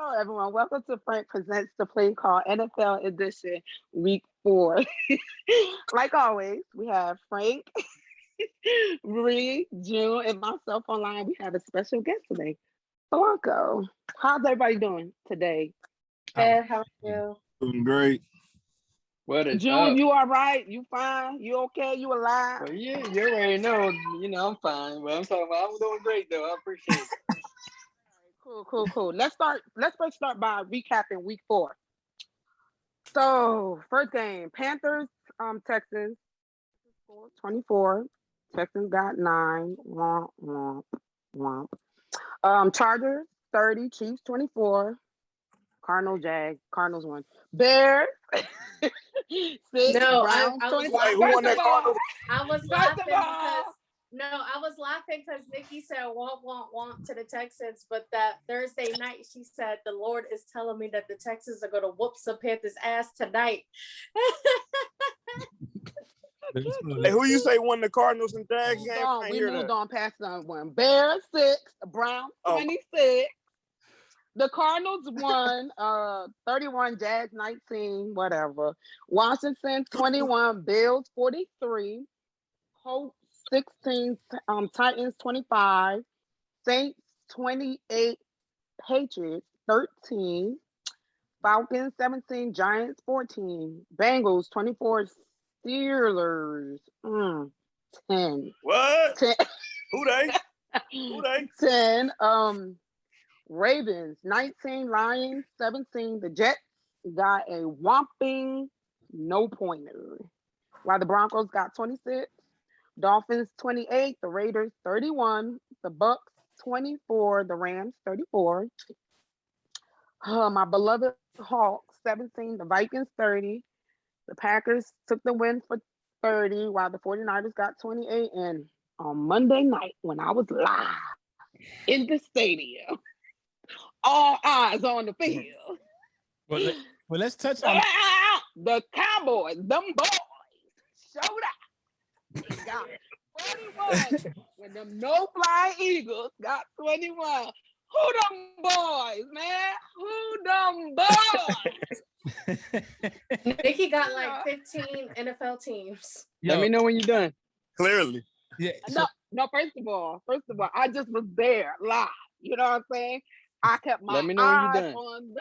Hello, everyone. Welcome to Frank Presents the Play Call NFL Edition Week 4. Like always, we have Frank, Marie, June, and myself online. We have a special guest today, Blanco. How's everybody doing today? Good, how are you? Doing great. What is June, up? you all right? You fine? You okay? You alive? Well, yeah, you already know. I'm fine. But I'm talking about I'm doing great though. I appreciate it. Cool. Let's first start by recapping week 4. So first game, Panthers, Texans, 24. Texans got 9. Womp, womp, womp. Chargers, 30. Chiefs, 24. Cardinals won. Bears, 6. No, Browns, I was 25. Wait, who won that Cardinals? I was First laughing of all, because Nikki said want to the Texans, but that Thursday night she said the Lord is telling me that the Texans are going to whoop some Panthers ass tonight. Hey, who you say won the Cardinals and Jags game? we moved on past that one. Bears 6, Browns 26. The Cardinals won 31, Jags 19, whatever. Washington 21, Bills 43, Colts 16, Titans 25, Saints 28, Patriots 13, Falcons 17, Giants 14, Bengals 24, Steelers 10. What? 10. Who they? 10. Ravens 19, Lions 17. The Jets got a whopping no pointer, while the Broncos got 26. Dolphins 28, the Raiders 31, the Bucks 24, the Rams 34. My beloved Hawks 17, the Vikings 30. The Packers took the win for 30, while the 49ers got 28. And on Monday night, when I was live in the stadium, all eyes on the field. Well, let's touch on the Cowboys. Them boys showed up. They got 21. When them no-fly Eagles got 21. Who them boys, man? Who them boys? Nikki got like 15 NFL teams. Let me know when you're done. Clearly. Yeah. No. First of all, I just was there live. You know what I'm saying? I kept my Let me know when you're eyes done. on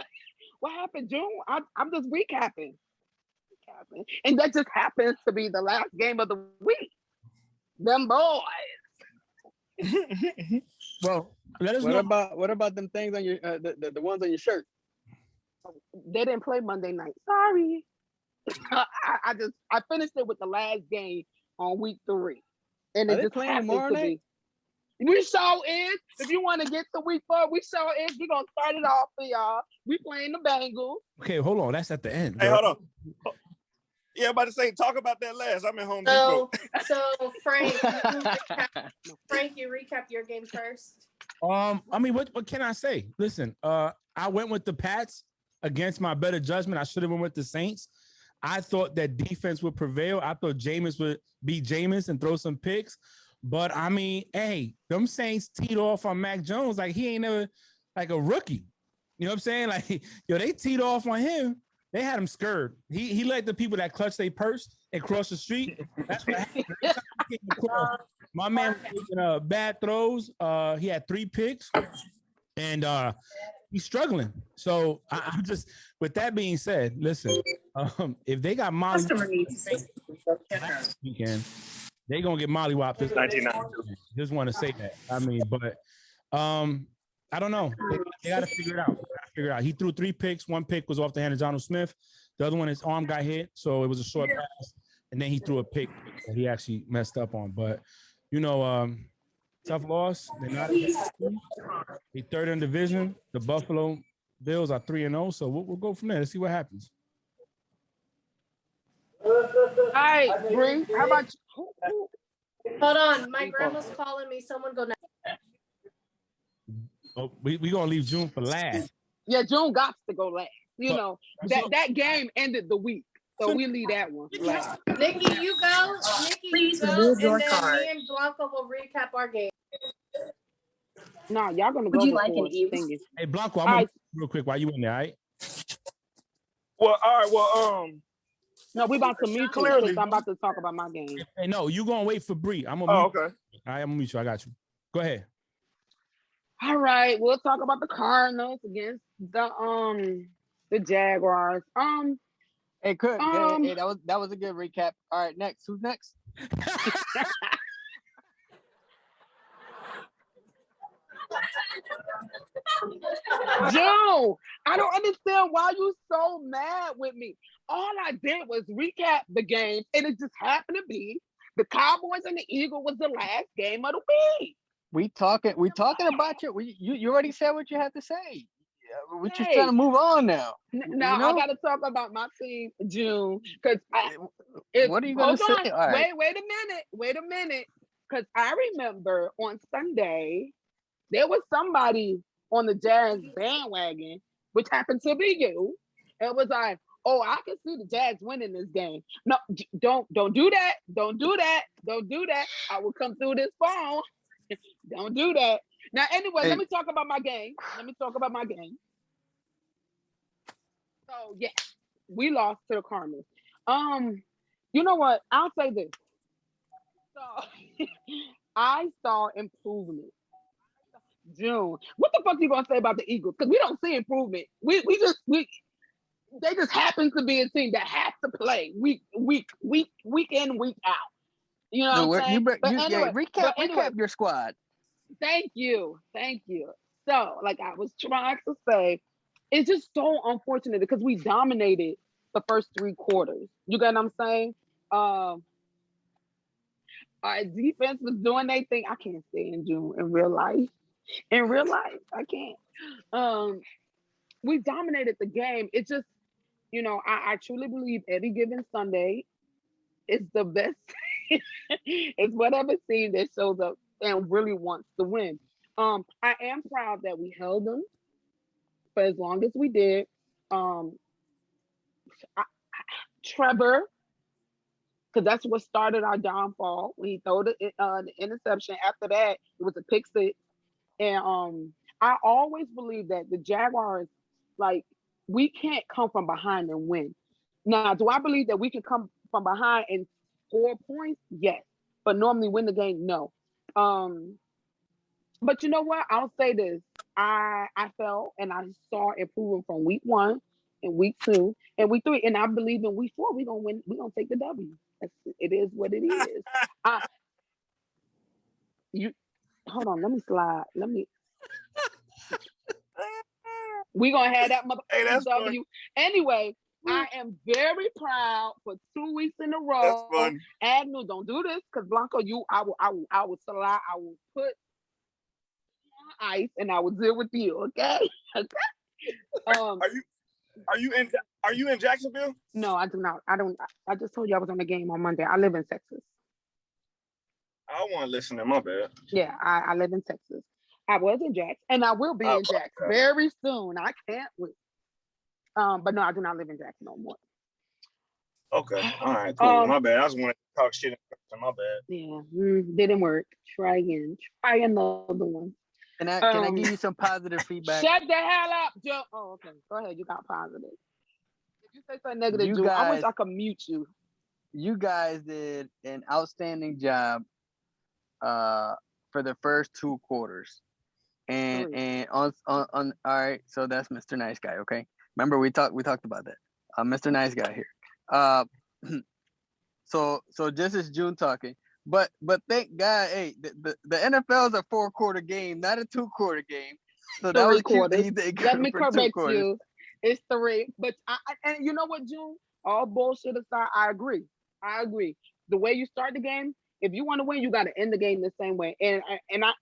what happened, June. I'm just recapping. And that just happens to be the last game of the week. Them boys. Well, let us know. What about them things on your the ones on your shirt? They didn't play Monday night. Sorry. I finished it with the last game on week 3. And Are it they just playing happens tomorrow to night? be. We show is. If you want to get to week 4, we show is. We're going to start it off for y'all. We playing the Bengals. Okay, hold on. That's at the end. Hey, hold on. Yeah, I'm about to say, talk about that last. I'm at Home Depot. So Frank, you recap your game first. I mean, what can I say? Listen, I went with the Pats against my better judgment. I should have went with the Saints. I thought that defense would prevail. I thought Jameis would beat Jameis and throw some picks. But I mean, hey, them Saints teed off on Mac Jones like he ain't never like a rookie. You know what I'm saying? Like, they teed off on him. They had him scared. He let the people that clutch their purse and cross the street. That's what happened. My man was making bad throws. He had 3 picks, and he's struggling. So I'm just, with that being said, listen, if they got Molly weekend, they're gonna get Molly whopped this 1992. Just want to say that. I mean, but I don't know. They got to figure it out. He threw 3 picks. 1 pick was off the hand of Jonnu Smith. The other one, his arm got hit, so it was a short pass. And then he threw a pick that he actually messed up on. But, tough loss. They're not. They third in division. The Buffalo Bills are 3-0. So we'll go from there. Let's see what happens. All right, Bree, how about you? Hold on, my grandma's calling me. Someone go now. Oh, we gonna leave June for last. Yeah, June got to go last. That game ended the week, so we leave that one last. Nikki, you go. Please and remove then your card. me and Blanco will recap our game. No, y'all gonna Would go you like before an Eves? singing. Hey, Blanco, All right, real quick while you in there, all right? Well, all right. Well, No, we about to meet you Clearly. because I'm about to talk about my game. Hey, no, you gonna wait for Bree. I'm gonna Oh, mute you. okay. All right, I'm gonna mute you. I got you. Go ahead. All right, we'll talk about the Cardinals against the Jaguars. Hey, Cook. Um, Hey, that was a good recap. All right, next. Who's next? Joe, I don't understand why you so mad with me. All I did was recap the game, and it just happened to be the Cowboys and the Eagles was the last game of the week. We talking about you already said what you had to say. Yeah, we're just Hey. trying to move on now. Now You know? I got to talk about my team, June, because What are you gonna say? All right. Wait a minute, because I remember on Sunday there was somebody on the Jazz bandwagon, which happened to be you. It was like, oh, I can see the Jazz winning this game. No, don't do that. Don't do that. Don't do that. I will come through this phone. Don't do that. Now, anyway, Hey. let me talk about my game. So yeah, we lost to the Cardinals. You know what? I'll say this. So I saw improvement. June, what the fuck you gonna say about the Eagles? Because we don't see improvement. They just happen to be a team that has to play week in, week out. You know what I'm saying? Recap your squad. Thank you. So, like I was trying to say, it's just so unfortunate because we dominated the first 3 quarters. You get what I'm saying? Our defense was doing their thing. I can't stand June in real life. I can't. We dominated the game. It's just, I truly believe any given Sunday is the best. It's whatever team that shows up and really wants to win. I am proud that we held them for as long as we did. Trevor, because that's what started our downfall. When he threw the interception. After that, it was a pick six. And I always believe that the Jaguars, like, we can't come from behind and win. Now, do I believe that we can come from behind and score points? Yes. But normally win the game? No. But you know what? I'll say this. I felt and I saw improvement from week 1 and week 2 and week 3. And I believe in week 4, we're gonna win, we're gonna take the W. It is what it is. Hold on, let me slide. We gonna have that motherfucking W. Anyway, I am very proud for 2 weeks in a row. That's fun. Agnew, don't do this, because Blanco, I will slide. I will put on ice and I will deal with you. Okay. Are you in Jacksonville? No, I do not. I just told you I was on the game on Monday. I live in Texas. I want to listen to my bad. Yeah, I live in Texas. I was in Jax, and I will be in Jax very soon. I can't wait. But no, I do not live in Jax no more. Okay, all right, cool. My bad. I just want to talk shit. My bad. Yeah, didn't work. Try again. Try another one. Can I give you some positive feedback? Shut the hell up, Joe. Oh, okay. Go ahead. You got positive. If you say something negative, Joe, I wish I could mute you. You guys did an outstanding job for the first 2 quarters. And on all right, so that's Mr. Nice Guy, okay? Remember we talked about that. Mr. Nice Guy here. So this is June talking. But thank God, hey, the NFL is a 4-quarter game, not a 2-quarter game. So that was cute that he did. Let me correct you. It's 3. But and you know what, June? All bullshit aside, I agree. The way you start the game, if you want to win, you got to end the game the same way. And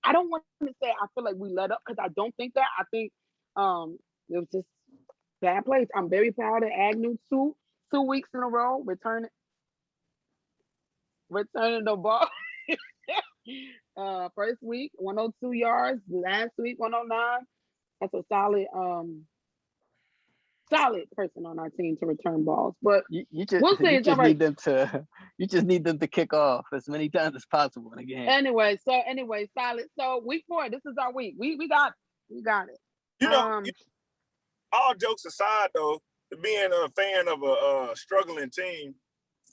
I don't want to say I feel like we let up, because I don't think that. I think it was just bad plays. I'm very proud of Agnew. 2 weeks in a row returning the ball. First week 102 yards. Last week 109. That's a solid person on our team to return balls. But you just need them to kick off as many times as possible in a game. Anyway, solid. So week 4, this is our week. We got it. You know, all jokes aside, though, being a fan of a struggling team,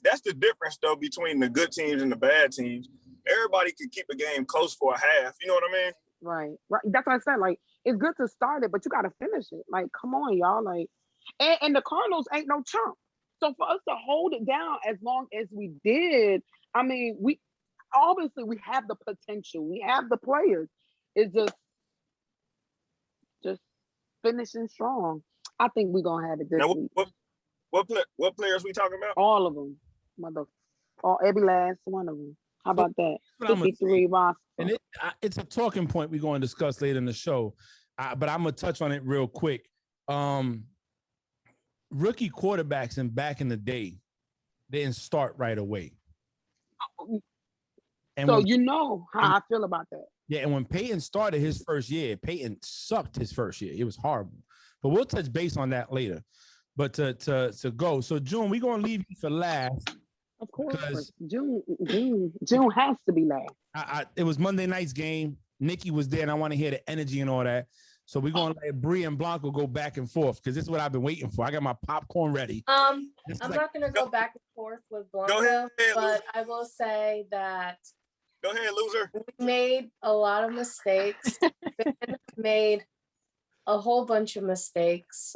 that's the difference, though, between the good teams and the bad teams. Everybody can keep a game close for a half. You know what I mean? Right. That's what I said. Like, it's good to start it, but you got to finish it. Like, come on, y'all. Like, and the Cardinals ain't no chump. So for us to hold it down as long as we did, I mean, we obviously we have the potential. We have the players. It's just finishing strong. I think we're gonna have it this Now, week. what players we talking about? All of them, every last one of them. How about that? 53 roster. And it's a talking point we're going to discuss later in the show, but I'm gonna touch on it real quick. Rookie quarterbacks back in the day didn't start right away. And so you know how I feel about that. Yeah, and when Peyton started his first year, Peyton sucked his first year. It was horrible. But we'll touch base on that later. But to go, so June, we're gonna leave you for last. Of course, June has to be last. It was Monday night's game. Nikki was there, and I want to hear the energy and all that. So we're gonna let Bree and Blanco go back and forth because this is what I've been waiting for. I got my popcorn ready. I'm not gonna go back and forth with Blanco, but I will say that. Go ahead, loser. We made a lot of mistakes. Ben made a whole bunch of mistakes.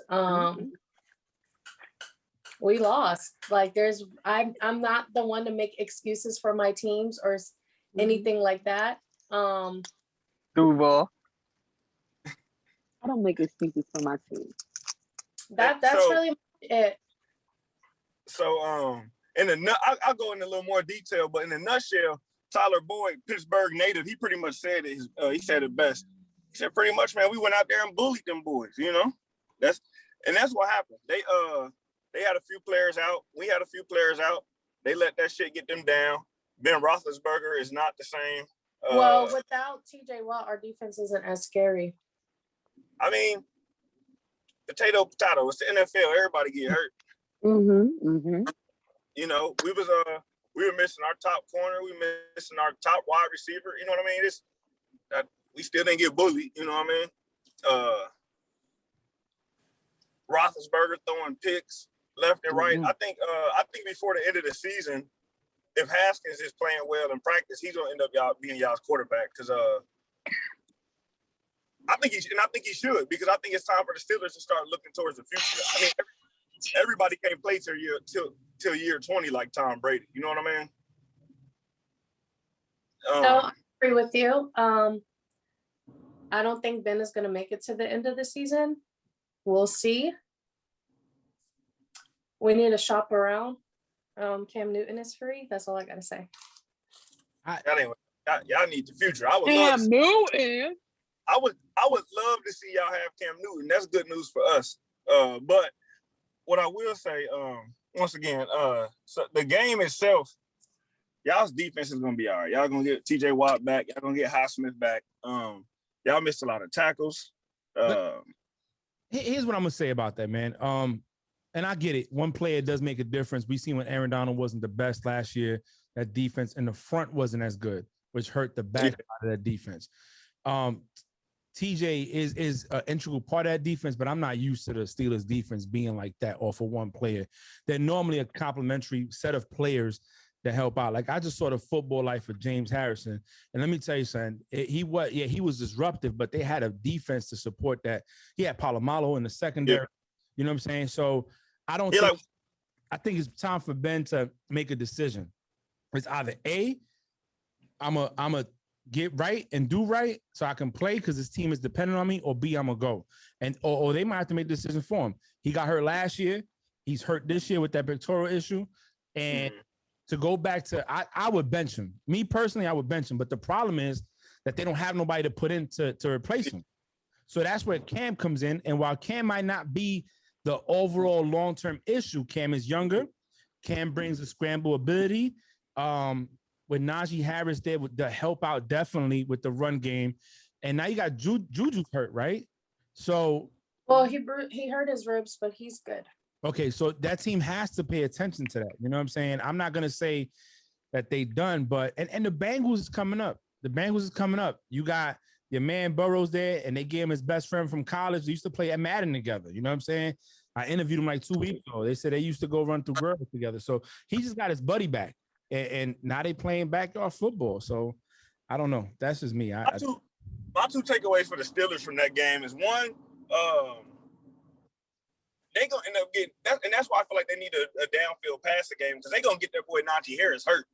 We lost. Like I'm not the one to make excuses for my teams or anything like that. Duval. I don't make excuses for my team. That's really it. So I'll go into a little more detail, but in a nutshell, Tyler Boyd, Pittsburgh native, he pretty much said it. He said it best. He said pretty much, man, we went out there and bullied them boys. You know, that's what happened. They had a few players out. We had a few players out. They let that shit get them down. Ben Roethlisberger is not the same. Well, without TJ Watt, our defense isn't as scary. I mean, potato. It's the NFL. Everybody get hurt. You know, we were missing our top corner. We missing our top wide receiver. You know what I mean? We still didn't get bullied. You know what I mean? Roethlisberger throwing picks left and right. I think before the end of the season, if Haskins is playing well in practice, he's gonna end up being y'all's quarterback. Because I think he should, because I think it's time for the Steelers to start looking towards the future. I mean, everybody can't play till year 20 like Tom Brady. You know what I mean? No, I agree with you. I don't think Ben is going to make it to the end of the season. We'll see. We need to shop around. Cam Newton is free. That's all I got to say. Y'all need the future. Cam Newton. I would love to see y'all have Cam Newton. That's good news for us. But what I will say, once again, so the game itself, y'all's defense is gonna be all right. Y'all gonna get TJ Watt back. Y'all gonna get Highsmith back. Y'all missed a lot of tackles. Here's what I'm gonna say about that, man. And I get it. One player does make a difference. We seen when Aaron Donald wasn't the best last year. That defense in the front wasn't as good, which hurt the back out of that defense. TJ is an integral part of that defense, but I'm not used to the Steelers defense being like that off of one player. They're normally a complementary set of players that help out. Like I just saw the football life of James Harrison. And let me tell you something, he was disruptive, but they had a defense to support that. He had Palomalo in the secondary. Yeah. You know what I'm saying? So I think it's time for Ben to make a decision. It's either A, I'm a get right and do right so I can play because his team is dependent on me, or B, I'm gonna go. And or they might have to make a decision for him. He got hurt last year. He's hurt this year with that pectoral issue. And to go back to, I would bench him. Me personally, I would bench him. But the problem is that they don't have nobody to put in to replace him. So that's where Cam comes in. And while Cam might not be the overall long-term issue, Cam is younger. Cam brings a scramble ability. With Najee Harris there with the help out definitely with the run game. And now you got Juju hurt, right? So. Well, he hurt his ribs, but he's good. Okay, so that team has to pay attention to that. You know what I'm saying? I'm not going to say that they done, but and the Bengals is coming up. The Bengals is coming up. You got Your man Burrow's there, and they gave him his best friend from college. They used to play at Madden together. You know what I'm saying? I interviewed him like 2 weeks ago. They said they used to go run through girls together. So he just got his buddy back, and now they playing backyard football. So I don't know. That's just me. My two takeaways for the Steelers from that game is one, they gonna end up getting that, and that's why I feel like they need a downfield passing game because they gonna get their boy Najee Harris hurt.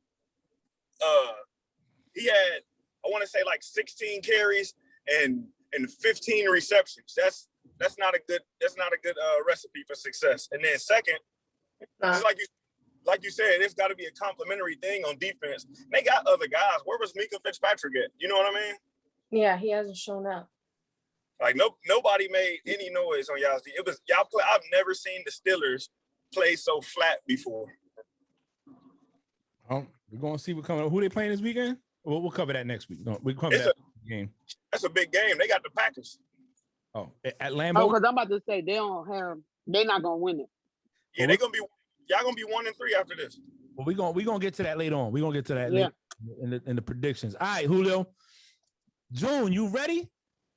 He had, I want to say, like 16 carries and 15 receptions. That's not a good recipe for success. And then second, just like you said, it's got to be a complimentary thing on defense. They got other guys. Where was Mika Fitzpatrick at? You know what I mean? Yeah, he hasn't shown up. Like nobody made any noise on y'all's. It was y'all play. I've never seen the Steelers play so flat before. We're gonna see what coming. Who they playing this weekend? We'll cover that next week. No, we'll cover that game. That's a big game. They got the Packers. Oh, at Lambeau. Oh, because I'm about to say they're not gonna win it. Yeah, y'all gonna be 1-3 after this. Well, we gonna get to that later on. We're gonna get to that later in the predictions. All right, Julio. June, you ready?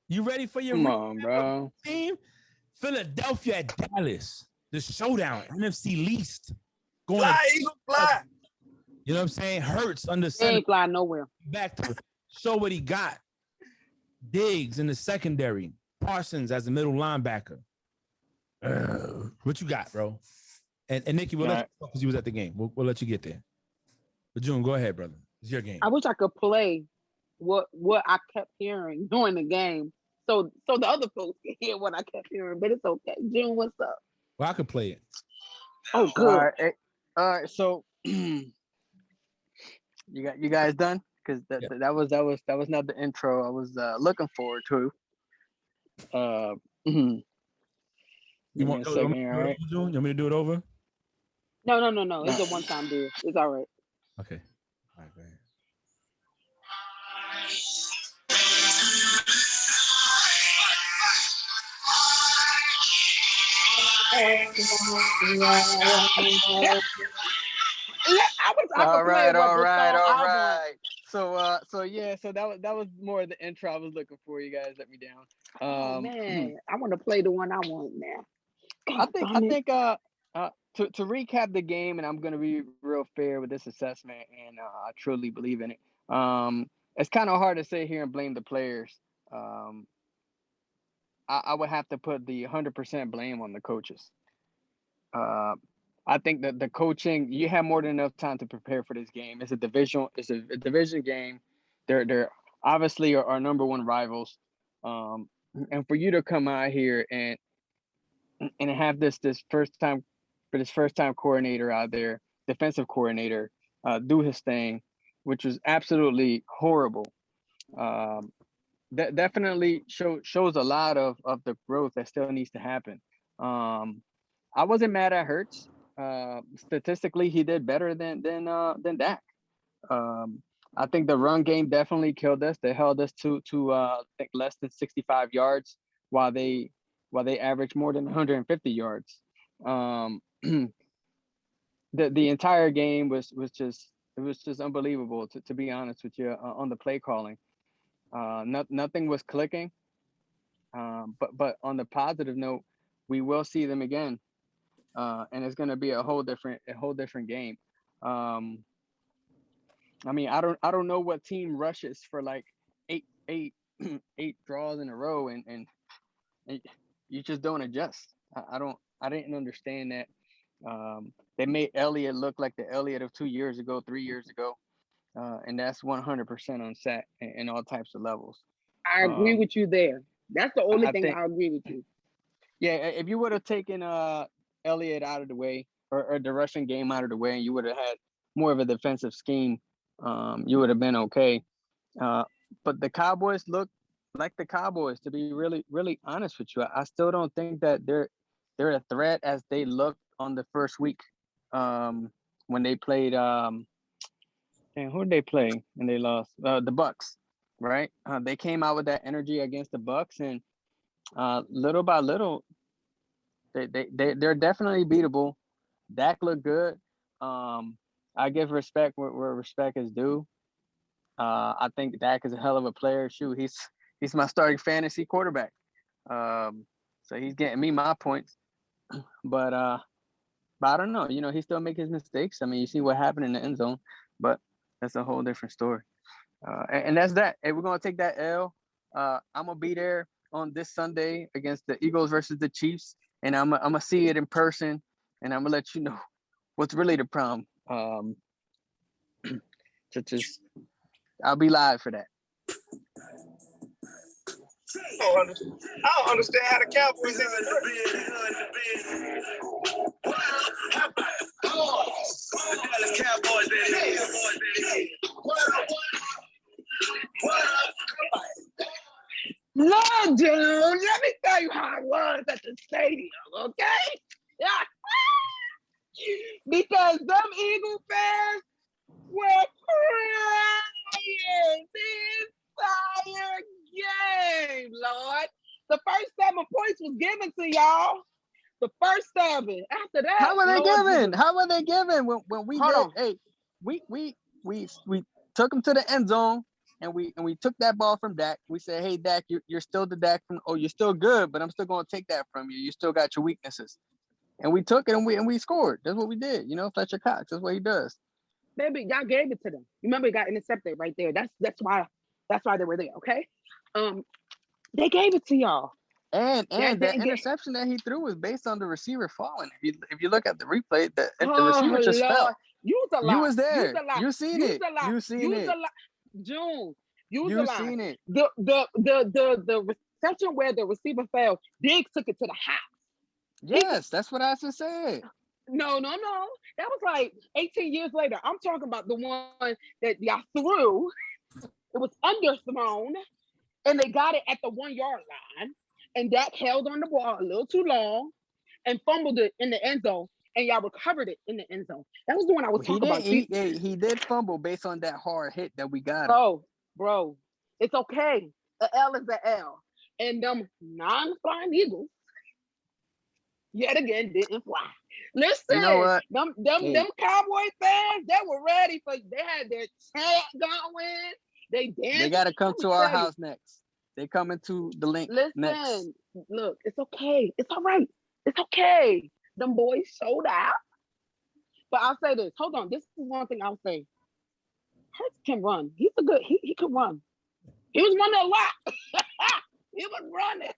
You ready for your Come on, bro. team? Philadelphia at Dallas. The showdown. NFC least. Fly, Eagle, fly. You know what I'm saying? Hurts under They center. ain't fly nowhere. Back to show what he got. Diggs in the secondary. Parsons as the middle linebacker. What you got, bro? And Nikki, we'll let you because you was at the game. We'll let you get there. But June, go ahead, brother. It's your game. I wish I could play what I kept hearing during the game. So the other folks can hear what I kept hearing, but it's okay. June, what's up? Well, I could play it. Oh, good. All right. So you guys done? Because that was not the intro I was looking forward to. You want me to do it over? No. It's a one-time deal. It's all right. Okay. All right, go ahead. All right. So that was more of the intro I was looking for. You guys let me down. Oh man, I want to play the one I want now. I think to recap the game, and I'm gonna be real fair with this assessment, and I truly believe in it. It's kind of hard to sit here and blame the players. I would have to put the 100% blame on the coaches. I think that the coaching, you have more than enough time to prepare for this game. It's a division game. They're obviously our number one rivals. And for you to come out here and have this first time coordinator out there, defensive coordinator, do his thing, which was absolutely horrible. That definitely shows a lot of the growth that still needs to happen. I wasn't mad at Hurts. Statistically, he did better than Dak. I think the run game definitely killed us. They held us to I think less than 65 yards, while they averaged more than 150 yards. The entire game was just unbelievable, to be honest with you, on the play calling. Nothing was clicking. But on the positive note, we will see them again. And it's going to be a whole different game. I mean, I don't know what team rushes for like eight draws in a row and you just don't adjust. I didn't understand that. They made Elliott look like the Elliott of 2 years ago, 3 years ago. And that's 100% on set in all types of levels. I agree with you there. That's the only thing I agree with you. Yeah, if you would have taken Elliott out of the way or the rushing game out of the way, and you would have had more of a defensive scheme, you would have been okay. But the Cowboys look like the Cowboys, to be really, really honest with you. I still don't think that they're a threat as they looked on the first week when they played. And who did they play? And they lost the Bucks, right? They came out with that energy against the Bucks, and little by little, they're definitely beatable. Dak looked good. I give respect where respect is due. I think Dak is a hell of a player. Shoot, He's my starting fantasy quarterback. So he's getting me my points. But I don't know. You know, he still make his mistakes. I mean, you see what happened in the end zone, but that's a whole different story. And that's that. Hey, we're gonna take that L. I'm gonna be there on this Sunday against the Eagles versus the Chiefs, and I'm gonna see it in person, and I'm gonna let you know what's really the problem. I'll be live for that. I don't understand how the Cowboys even Dallas Cowboys, baby. Lord, dude, let me tell you how it was at the stadium, okay? Yeah. Because them Eagle fans were crying the entire game, Lord. The first 7 points was given to y'all. The first 7. After that, How were they Lord giving? Jesus. How were they giving when we Hold did? on. Hey, we took him to the end zone, and we took that ball from Dak. We said, hey Dak, you're still the Dak from. Oh, you're still good, but I'm still gonna take that from you. You still got your weaknesses. And we took it and we scored. That's what we did. You know, Fletcher Cox. That's what he does. Baby, y'all gave it to them. Remember, it got intercepted right there. That's why they were there. Okay, they gave it to y'all. And That that didn't get- interception that he threw was based on the receiver falling. If you look at the replay, the Oh, receiver just Lord. fell. You was a lie. You was there. You was a lie. You seen was it. a lie. You seen You was it. a lie. June. You was a You lie. seen it. The reception where the receiver fell, Diggs took it to the house. Yes, that's what I just said. No. That was like 18 years later. I'm talking about the one that y'all threw. It was underthrown, and they got it at the 1 yard line. And Dak held on the ball a little too long and fumbled it in the end zone. And y'all recovered it in the end zone. That was the one I was talking about. He did fumble based on that hard hit that we got. Him. Bro, it's okay. A L is a L. And them non-flying Eagles, yet again, didn't fly. Listen, You know what? them Cowboy fans, they were ready for. They had their chant going. They danced. They got to come to our house next. They coming to the link next. Listen, look, it's okay. It's all right. It's okay. Them boys showed out. But I'll say this. Hold on. This is one thing I'll say. Hurts can run. He's a good. He can run. He was running a lot. He was running.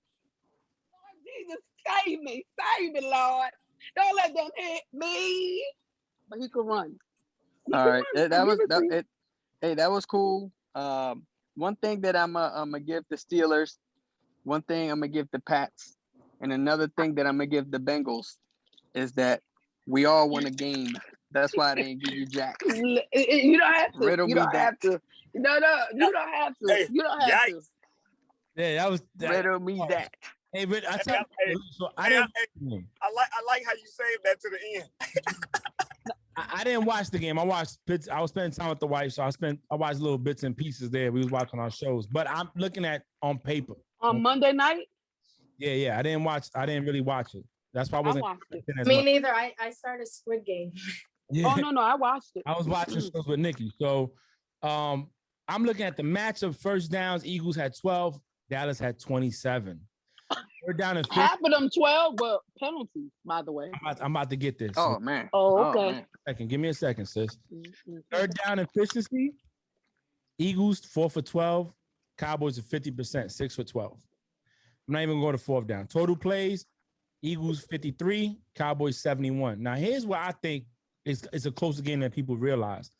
Lord Jesus, save me, Lord. Don't let them hit me. But he could run. All right, that was cool. One thing that I'm gonna give the Steelers, one thing I'm gonna give the Pats, and another thing that I'm gonna give the Bengals is that we all won a game. That's why they didn't give you jack. You don't have to. Riddle you me don't that. have to. No, you don't have to. Hey, you don't have to. Yeah, that was that. Riddle me that. Hey, but I Hey, I didn't. I like how you saved that to the end. I didn't watch the game. I watched bits. I was spending time with the wife, so I watched little bits and pieces there. We was watching our shows, but I'm looking at on paper. On Monday night? Yeah. I didn't really watch it. That's why I wasn't. watched it. As Me much. neither. I started Squid Game. Yeah. Oh no, I watched it. I was watching shows with Nikki. So I'm looking at the match of first downs. Eagles had 12. Dallas had 27. We're down in 50. Half of them 12 were penalties, by the way. I'm about to get this. Oh man. Oh, okay. man. Second. Give me a second, sis. Mm-hmm. Third down efficiency. Eagles 4 for 12. Cowboys are 50%, 6 for 12. I'm not even going to fourth down. Total plays. Eagles 53. Cowboys 71. Now here's what I think it's a closer game than people realize.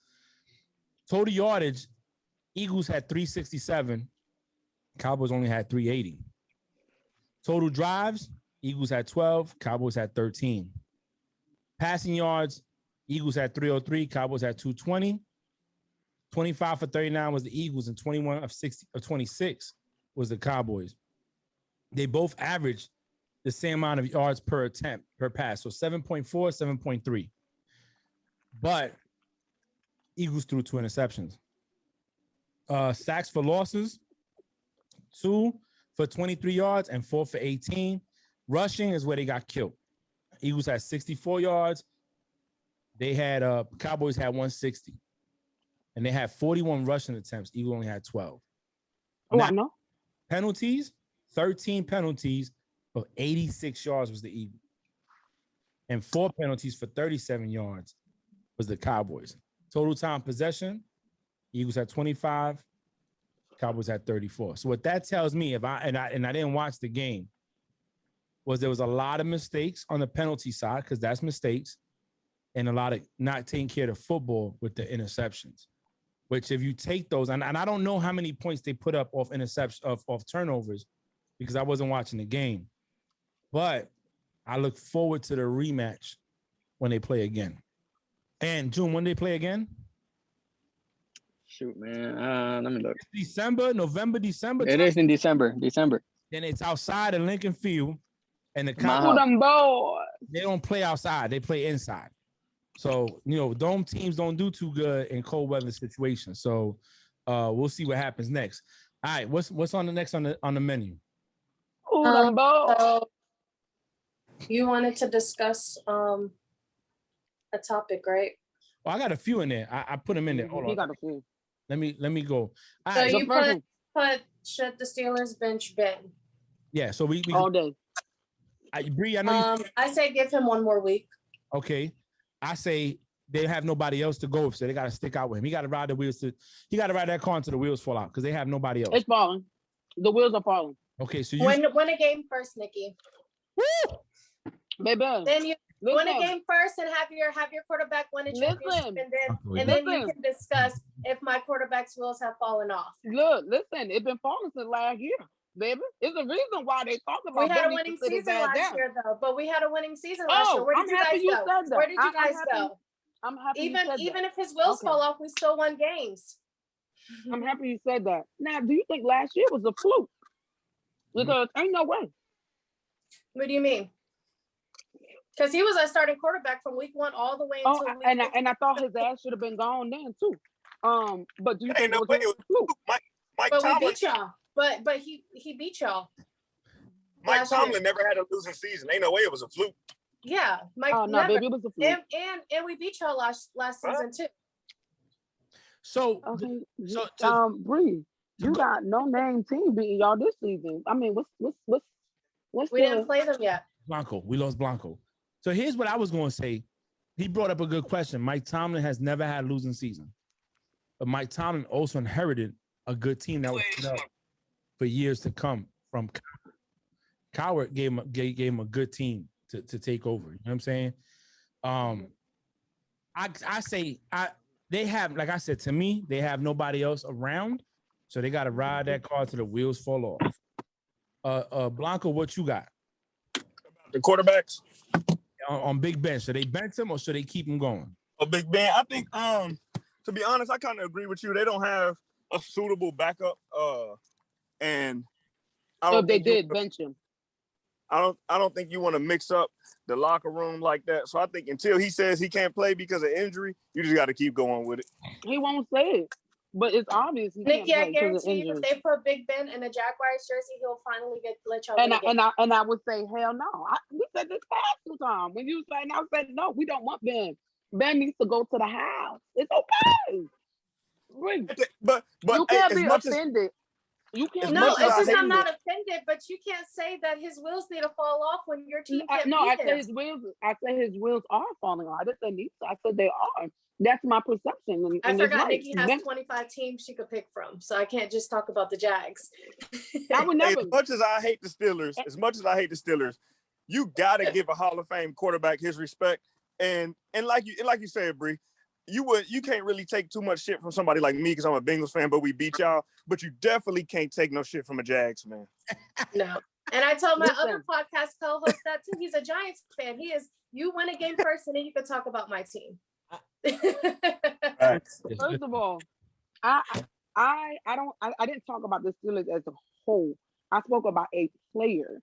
Total yardage. Eagles had 367. Cowboys only had 380. Total drives, Eagles had 12, Cowboys had 13. Passing yards, Eagles had 303, Cowboys had 220. 25 for 39 was the Eagles, and 21 of 26 was the Cowboys. They both averaged the same amount of yards per attempt, per pass. So 7.4, 7.3. But Eagles threw 2 interceptions. Sacks for losses, 2 for 23 yards and 4 for 18. Rushing is where they got killed. Eagles had 64 yards. They had Cowboys had 160. And they had 41 rushing attempts. Eagles only had 12. Oh, I know. Penalties, 13 penalties for 86 yards was the Eagles. And 4 penalties for 37 yards was the Cowboys. Total time possession, Eagles had 25, Cowboys had 34. So what that tells me, if I didn't watch the game, was there was a lot of mistakes on the penalty side, because that's mistakes, and a lot of not taking care of the football with the interceptions. Which if you take those, and I don't know how many points they put up off interceptions, off turnovers, because I wasn't watching the game. But I look forward to the rematch when they play again. And June, when they play again? Shoot, man. Let me look. November, December. It is in December. Then it's outside of Lincoln Field, and the My Who house. them boys? they don't play outside; they play inside. So dome teams don't do too good in cold weather situations. So we'll see what happens next. All right, what's on the next on the menu? Who them boys? So you wanted to discuss a topic, right? Well, I got a few in there. I put them in there. Hold He on. got a few. Let me go. All So right. you first put should the Steelers bench Ben? Yeah. So we All day. Bree, I know you. I say give him one more week. Okay. I say they have nobody else to go with, so they got to stick out with him. He got to ride the wheels he got to ride that car until the wheels fall out, because they have nobody else. It's falling. The wheels are falling. Okay, so you Win a game first, Nikki. Baby. Then you win a Listen. game first and have your quarterback win a championship, Listen. and then you Listen. can discuss if my quarterback's wheels have fallen off. Look, listen, it's been falling since last year, baby. It's the reason why they talk about We had a Benny winning to sit his season ass last down. year, though. But we had a winning season last year. Where did I'm you happy guys you go? said that. Where did you I'm guys happy- go? I'm happy you said that. Even if his wheels Okay. fall off, we still won games. I'm happy you said that. Now, do you think last year was a fluke? Because ain't no way. What do you mean? Because he was our starting quarterback from week 1 all the way Oh, until week and I thought his ass should have been gone then too. But do you think Ain't it no was way a it was fluke? Mike But we Tomlin. beat y'all. But he beat y'all. Mike last year. Tomlin never had a losing season. Ain't no way it was a fluke. Yeah, Mike. Oh no, never. baby, it was a fluke. And we beat y'all last season too. so Okay, Bree, you got no name team beating y'all this season. I mean, what's We the didn't play them yet. Blanco. We lost Blanco. So here's what I was going to say. He brought up a good question. Mike Tomlin has never had a losing season, but Mike Tomlin also inherited a good team that was put up for years to come from Coward. Coward gave him a good team to take over. You know what I'm saying? I say they have, like I said, to me, they have nobody else around, so they got to ride that car till the wheels fall off. Blanco, what you got The quarterbacks. on Big Ben? Should they bench him or should they keep him going? Oh, Big Ben. I think to be honest, I kind of agree with you. They don't have a suitable backup. And I So don't if they think you- did bench him. I don't think you want to mix up the locker room like that. So I think until he says he can't play because of injury, you just got to keep going with it. He won't say it, but it's obvious he Nikki, I can't play because of guarantee you, if injury. they put Big Ben in a Jaguars jersey, he'll finally let y'all win again. And I would say hell no. We said this past time when you said, and I said no, we don't want Ben. Ben needs to go to the house. It's okay. Bree, But you hey, can't as be much as offended. You can't. as No, much as it's I just hate I'm it- not offended, but you can't say that his wheels need to fall off when your team can't No, I beat said him. his wheels. I said his wheels are falling off. I didn't say need to. I said they are. That's my perception. And, I and it's forgot right. Nikki has Ben- 25 teams she could pick from, so I can't just talk about the Jags. I would Hey, never. as much as I hate the Steelers, you gotta give a Hall of Fame quarterback his respect. And like you said, Bree, you can't really take too much shit from somebody like me because I'm a Bengals fan, but we beat y'all. But you definitely can't take no shit from a Jags fan. No. And I told my Listen. other podcast co-host that too. He's a Giants fan. He is. You win a game first, and then you can talk about my team. First of all, I didn't talk about the Steelers as a whole. I spoke about a player.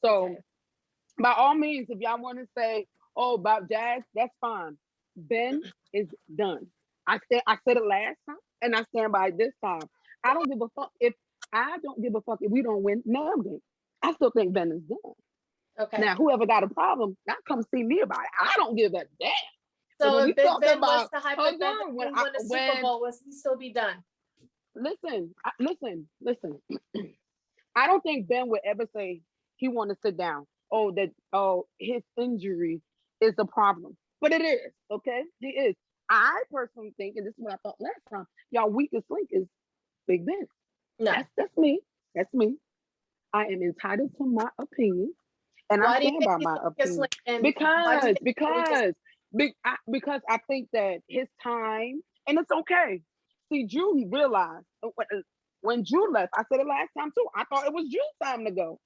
So Okay. by all means, if y'all want to say, oh, about Jazz, that's fine. Ben is done. I said it last time and I stand by it this time. I don't give a fuck if we don't win none game. I still think Ben is done. Okay. Now, whoever got a problem, now come see me about it. I don't give a damn. So when we if Big talking Ben was about- to hold hypothetically on, win a when- Super Bowl, will he still be done? Listen. I don't think Ben would ever say he want to sit down. His injury is the problem, but it is okay. He is. I personally think, and this is what I thought last time, y'all weakest link is Big Ben. No. That's me. That's me. I am entitled to my opinion, and Why I do you stand think by he's my the weakest opinion link? And why do you think he's the weakest- because I think that his time, and it's okay. See, Drew realized when Drew left. I said it last time too. I thought it was Drew's time to go,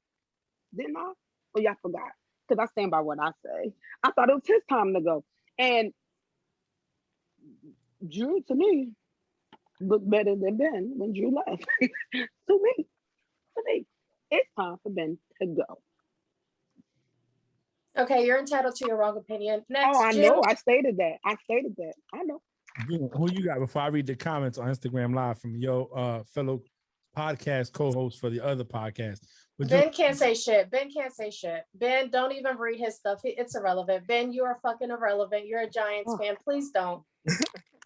didn't I? Oh, y'all forgot because I stand by what I say. I thought it was his time to go, and Drew to me looked better than Ben when Drew left. to me, it's time for Ben to go. Okay, you're entitled to your wrong opinion. Next, Oh, I Jim. know. I stated that. I know. Who you got before I read the comments on Instagram Live from your fellow podcast co-host for the other podcast? Ben can't say shit. Ben, don't even read his stuff. It's irrelevant. Ben, you are fucking irrelevant. You're a Giants fan. Please don't.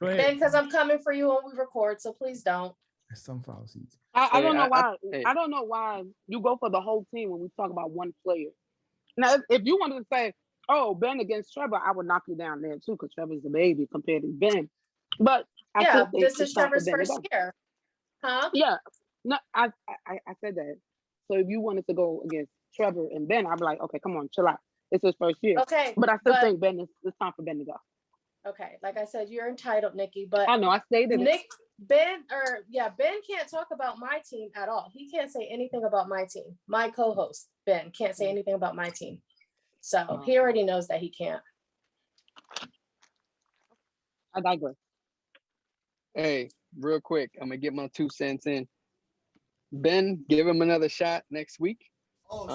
Ben, because I'm coming for you when we record, so please don't. Some fallacies. I don't know why. I don't know why you go for the whole team when we talk about one player. Now, if you wanted to say, "Oh, Ben against Trevor," I would knock you down there too, because Trevor's the baby compared to Ben. But this is Trevor's first year, huh? Yeah, no, I said that. So if you wanted to go against Trevor and Ben, I'd be like, okay, come on, chill out. It's his first year. Okay, but I still think it's time for Ben to go. Okay, like I said, you're entitled, Nikki. But I know I stated it. Ben can't talk about my team at all. He can't say anything about my team. My co-host Ben can't say anything about my team, so he already knows that he can't. I digress. Hey, real quick, I'm gonna get my 2 cents in. Ben, give him another shot next week. That's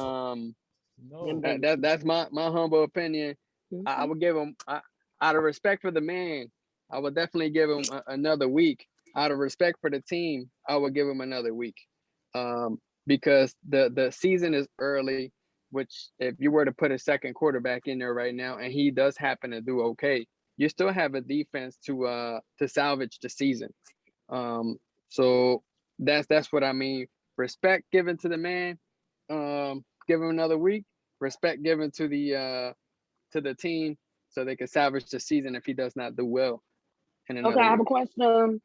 my humble opinion. Mm-hmm. I would give him, out of respect for the man, I would definitely give him another week. Out of respect for the team, I would give him another week. Because the season is early, which if you were to put a second quarterback in there right now and he does happen to do okay, you still have a defense to salvage the season. So that's what I mean. Respect given to the man. Give him another week. Respect given to the team so they can salvage the season if he does not do well. Okay, I have a question.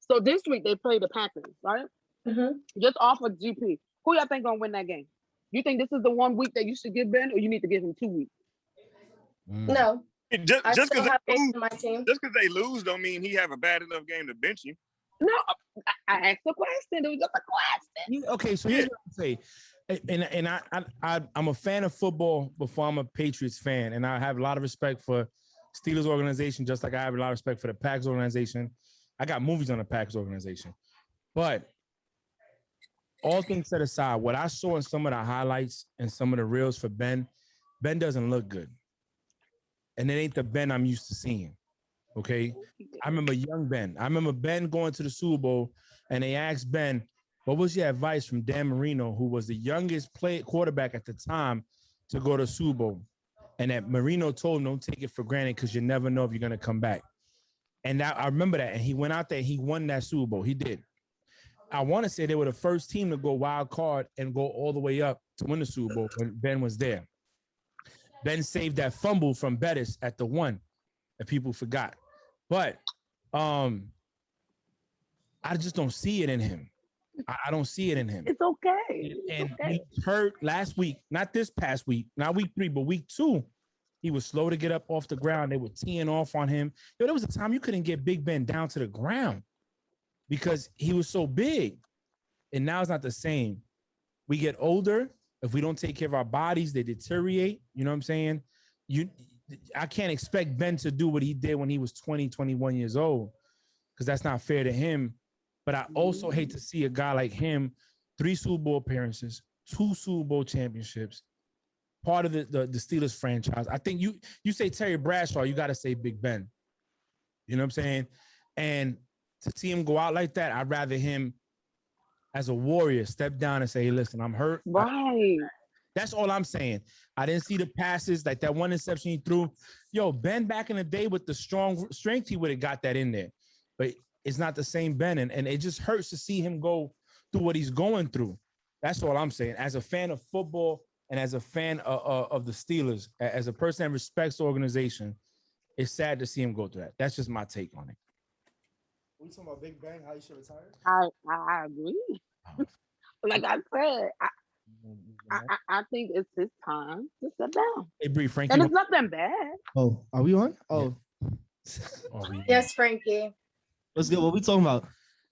So this week they play the Packers, right? Mm-hmm. Just off of GP. Who y'all think gonna win that game? You think this is the 1 week that you should give Ben, or you need to give him 2 weeks? No. Just because they lose don't mean he have a bad enough game to bench him. No, I asked a question. It was just a question. Okay, so here's what I say. And I'm a fan of football before I'm a Patriots fan, and I have a lot of respect for Steelers organization, just like I have a lot of respect for the Packers organization. I got movies on the Packers organization, but all things set aside, what I saw in some of the highlights and some of the reels for Ben doesn't look good, and it ain't the Ben I'm used to seeing. Okay, I remember young Ben. I remember Ben going to the Super Bowl, and they asked Ben, what was your advice from Dan Marino, who was the youngest quarterback at the time to go to Super Bowl? And that Marino told him, don't take it for granted because you never know if you're going to come back. And I remember that. And he went out there, he won that Super Bowl. He did. I want to say they were the first team to go wild card and go all the way up to win the Super Bowl when Ben was there. Ben saved that fumble from Bettis at the 1, if people forgot. But I just don't see it in him. I don't see it in him. It's okay. And we heard last week, not this past week, not week 3, but week 2, he was slow to get up off the ground. They were teeing off on him. There was a time you couldn't get Big Ben down to the ground because he was so big. And now it's not the same. We get older. If we don't take care of our bodies, they deteriorate. You know what I'm saying? I can't expect Ben to do what he did when he was 20, 21 years old because that's not fair to him. But I also hate to see a guy like him, 3 Super Bowl appearances, 2 Super Bowl championships, part of the Steelers franchise. I think you say Terry Bradshaw, you got to say Big Ben. You know what I'm saying? And to see him go out like that, I'd rather him as a warrior step down and say, hey, listen, I'm hurt. Right. That's all I'm saying. I didn't see the passes, like that one interception he threw. Ben back in the day with the strength, he would have got that in there. But it's not the same Ben, and it just hurts to see him go through what he's going through. That's all I'm saying. As a fan of football and as a fan of the Steelers, as a person that respects the organization, it's sad to see him go through that. That's just my take on it. We talking about Big Bang, how he should retire? I agree. Like I said, I think it's his time to step down. Hey, Bree, Frankie. And it's nothing bad. Oh, are we on? Oh. Yes, Frankie. What's good? What we talking about?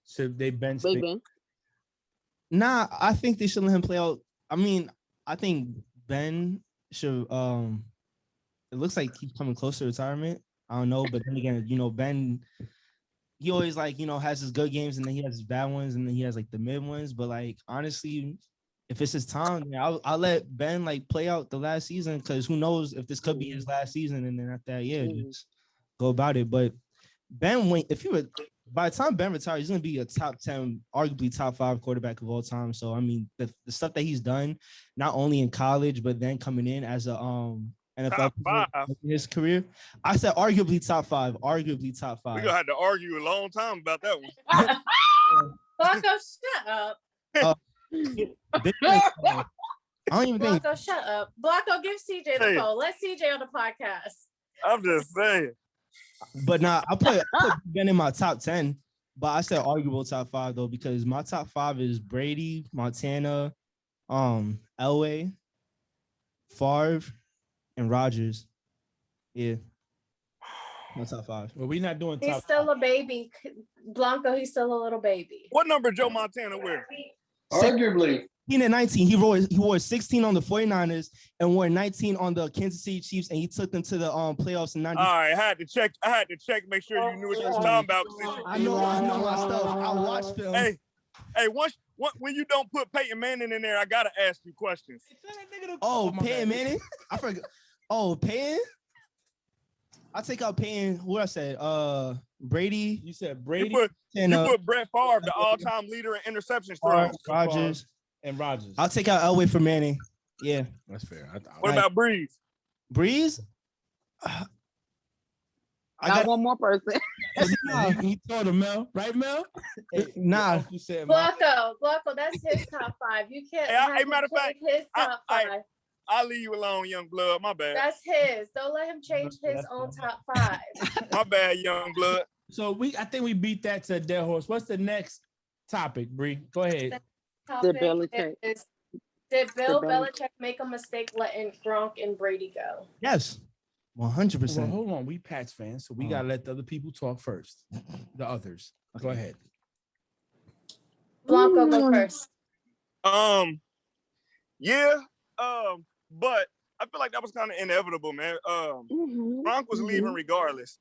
Should they bench Big Ben. Nah, I think they should let him play out. I mean, I think Ben should it looks like he's coming close to retirement. I don't know, but then again, you know, Ben, he always like, you know, has his good games and then he has his bad ones and then he has like the mid ones. But like honestly, if it's his time, I'll let Ben like play out the last season, because who knows if this could be his last season, and then after that, just go about it. But Ben, by the time Ben retires, he's gonna be a top 10, arguably top 5 quarterback of all time. So I mean, the stuff that he's done, not only in college, but then coming in as a NFL in his career, I said arguably top 5. Arguably top 5. We're gonna have to argue a long time about that one. Blanco, shut up. I don't even think. Blanco, shut up. Blanco, give CJ the phone. Let CJ on the podcast. I'm just saying. But nah, I put Ben in my top 10, but I said arguable top 5 though, because my top 5 is Brady, Montana, Elway, Favre, and Rodgers. Yeah. My top 5. Well, we're not doing top. He's still a baby. Blanco, he's still a little baby. What number Joe Montana wear? Arguably. 16 and 19. He wore 16 on the 49ers and wore 19 on the Kansas City Chiefs, and he took them to the playoffs in 90. All right, I had to check, make sure you knew what you was talking about. I know my stuff. I watched film. Hey, when you don't put Peyton Manning in there, I gotta ask you questions. Oh, Peyton Manning? I forgot. Oh, Peyton? I'll take out Peyton. What I said? Brady. You said Brady. You put Brett Favre, the all-time leader in interceptions thrown. Rodgers. And Rodgers. I'll take out Elway for Manning. Yeah. That's fair. What about Breeze? Breeze? I got one more person. He told him, Mel. Right, Mel? Hey, nah. You said Blanco, that's his top 5. You can't. Hey, matter of fact, his top 5. I'll leave you alone, young blood. My bad. That's his. Don't let him change his own top 5. My bad, young blood. So I think we beat that to a dead horse. What's the next topic, Bree? Go ahead. Did Bill Belichick make a mistake letting Gronk and Brady go? Yes. 100%. Well, hold on. We Pats fans, so we gotta let the other people talk first. The others. Go ahead. Blanco, go first. Yeah. But I feel like that was kind of inevitable, man. Gronk was leaving regardless.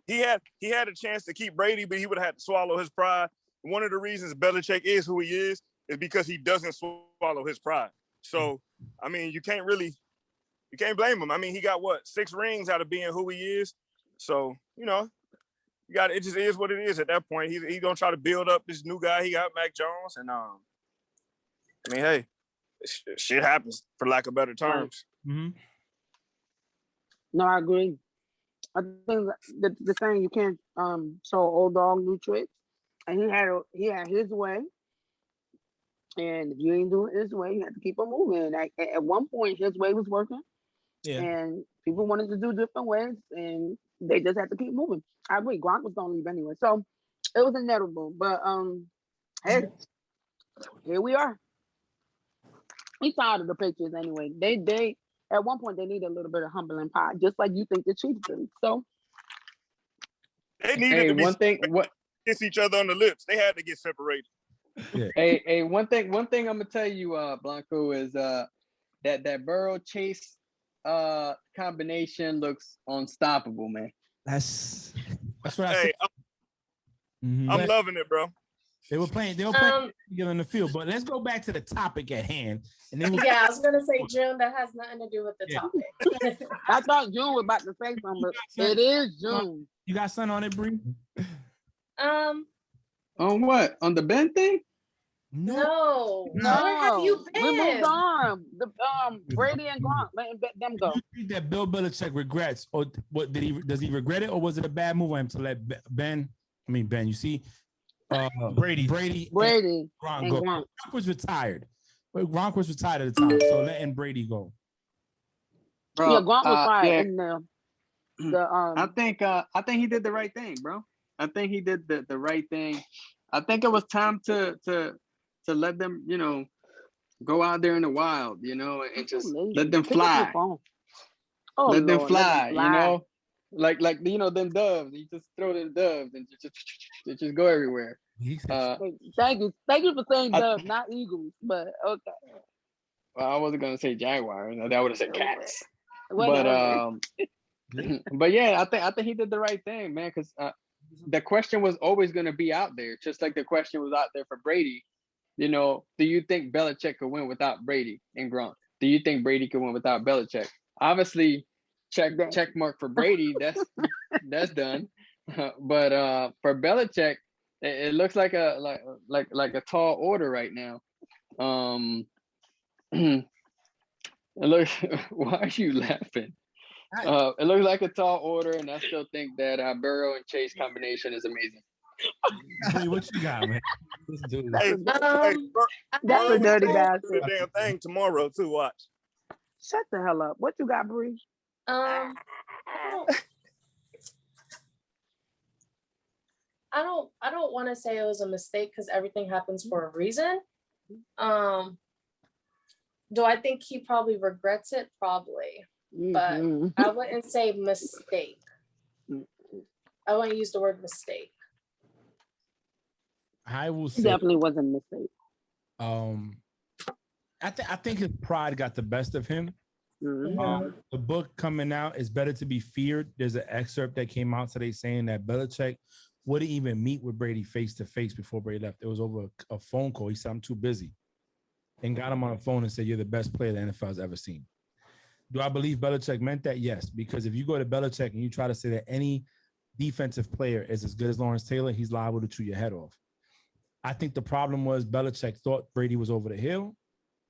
He had a chance to keep Brady, but he would have had to swallow his pride. One of the reasons Belichick is who he is because he doesn't swallow his pride. So, I mean, you can't blame him. I mean, he got 6 rings out of being who he is. So, you know, it just is what it is at that point. He's gonna try to build up this new guy. He got Mac Jones, and I mean, hey, shit happens, for lack of better terms. Mm-hmm. No, I agree. I think the thing, you can't show old dog new tricks. And he had his way, and if you ain't doing it his way, you have to keep on moving. At one point, his way was working, and people wanted to do different ways, and they just had to keep moving. I agree. Gronk was gonna leave anyway, so it was inevitable. But hey, here we are. We tired of the Patriots anyway. They at one point they need a little bit of humbling pie, just like you think the Chiefs do. So they needed to be one thing. What? Kiss each other on the lips. They had to get separated. Yeah. Hey, one thing I'm gonna tell you, Blanco, is that Burrow Chase combination looks unstoppable, man. That's what I said. I'm loving it, bro. They were playing together in the field, but let's go back to the topic at hand. And then I was gonna say June. That has nothing to do with the topic. I thought June was about to say something, but it is June. You got something on it, Bree? On what? On the Ben thing? No. Where have you We moved been? on. The Brady and Gronk, letting them go. Do you think that Bill Belichick regrets, or what does he regret it, or was it a bad move on him to let Ben? You see, Brady, Brady and Gronk and go. Gronk. Gronk was retired. But Gronk was retired at the time, so letting Brady go. Bro, Yeah, Gronk was fired yeah, in the I think he did the right thing, bro. I think he did the right thing. I think it was time to let them, go out there in the wild, and just let them Pick up your fly. phone. Oh Let them Lord, let them fly, fly. like them doves. You just throw them doves and they just go everywhere. Thank you for saying I- Doves, not Eagles, but okay. Well, I wasn't gonna say Jaguars. I would have said cats. Whatever. But yeah, I think he did the right thing, man. Because the question was always gonna be out there, just like the question was out there for Brady. Do you think Belichick could win without Brady and Gronk? Do you think Brady could win without Belichick? Obviously, check mark for Brady. That's done. But for Belichick, it looks like a tall order right now. It looks. Why are you laughing? It looks like a tall order, and I still think that Burrow and Chase combination is amazing. Hey, what you got, man? Let's do this. Hey, That's a dirty bastard. the damn thing tomorrow too. Watch. Shut the hell up. What you got, Bree? I don't want to say it was a mistake because everything happens for a reason. Do I think he probably regrets it? Probably. But I wouldn't say mistake. I wouldn't use the word mistake. I will say Definitely wasn't a mistake. I think his pride got the best of him. The book coming out is Better to Be Feared. There's an excerpt that came out today saying that Belichick wouldn't even meet with Brady face to face before Brady left. It was over a phone call. He said, "I'm too busy," and got him on the phone and said, "You're the best player the NFL has ever seen." Do I believe Belichick meant that? Yes, because if you go to Belichick and you try to say that any defensive player is as good as Lawrence Taylor, he's liable to chew your head off. I think the problem was Belichick thought Brady was over the hill.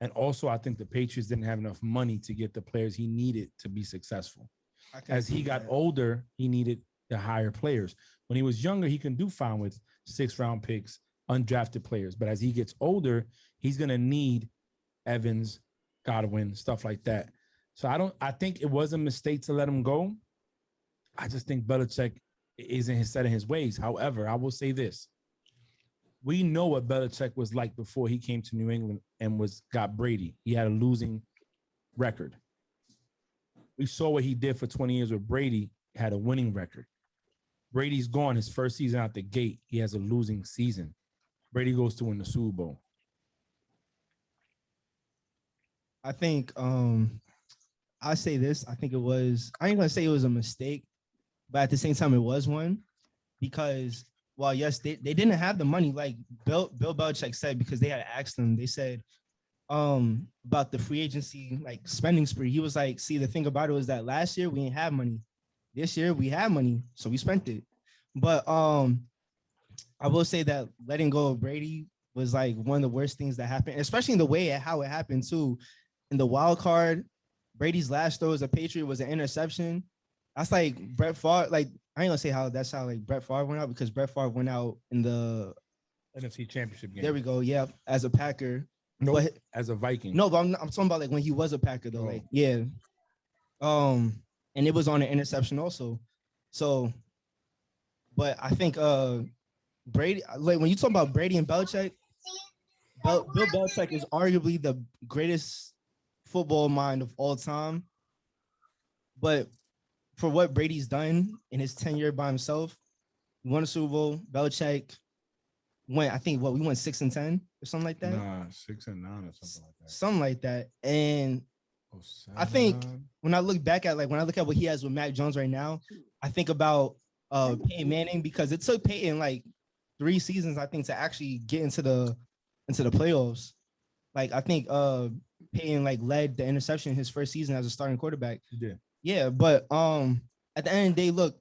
And also, I think the Patriots didn't have enough money to get the players he needed to be successful. As he got older, he needed the higher players. When he was younger, he can do fine with 6th-round picks, undrafted players. But as he gets older, he's going to need Evans, Godwin, stuff like that. So I think it was a mistake to let him go. I just think Belichick isn't set in his ways. However, I will say this. We know what Belichick was like before he came to New England and got Brady. He had a losing record. We saw what he did for 20 years with Brady, had a winning record. Brady's gone his first season out the gate. He has a losing season. Brady goes to win the Super Bowl. I think I say this. I think I ain't gonna say it was a mistake, but at the same time, it was one because, well, yes, they didn't have the money like Bill Belichick said, because they had asked them. They said about the free agency like spending spree. He was like, see, the thing about it was that last year we didn't have money. This year we had money, so we spent it. But I will say that letting go of Brady was like one of the worst things that happened, especially in the way how it happened too. In the wild card, Brady's last throw as a Patriot was an interception. That's like Brett Favre. Like, I ain't gonna say how that's how like Brett Favre went out, because Brett Favre went out in the NFC Championship game. There we go. Yeah, as a Packer. No, but, as a Viking. No, but I'm talking about like when he was a Packer though. Like, yeah. And it was on an interception also. So, but I think Brady, like when you talk about Brady and Belichick, Bill Belichick is arguably the greatest football mind of all time. But for what Brady's done in his tenure by himself, he won a Super Bowl. Belichick went, I think, we went 6-10 or something like that. Nah, 6-9 or something like that. Something like that. And I think when I look at what he has with Mac Jones right now, I think about Peyton Manning, because it took Peyton like 3 seasons, I think, to actually get into the playoffs. Like, I think Peyton like led the interception his first season as a starting quarterback. He did. Yeah, but at the end of the day, look,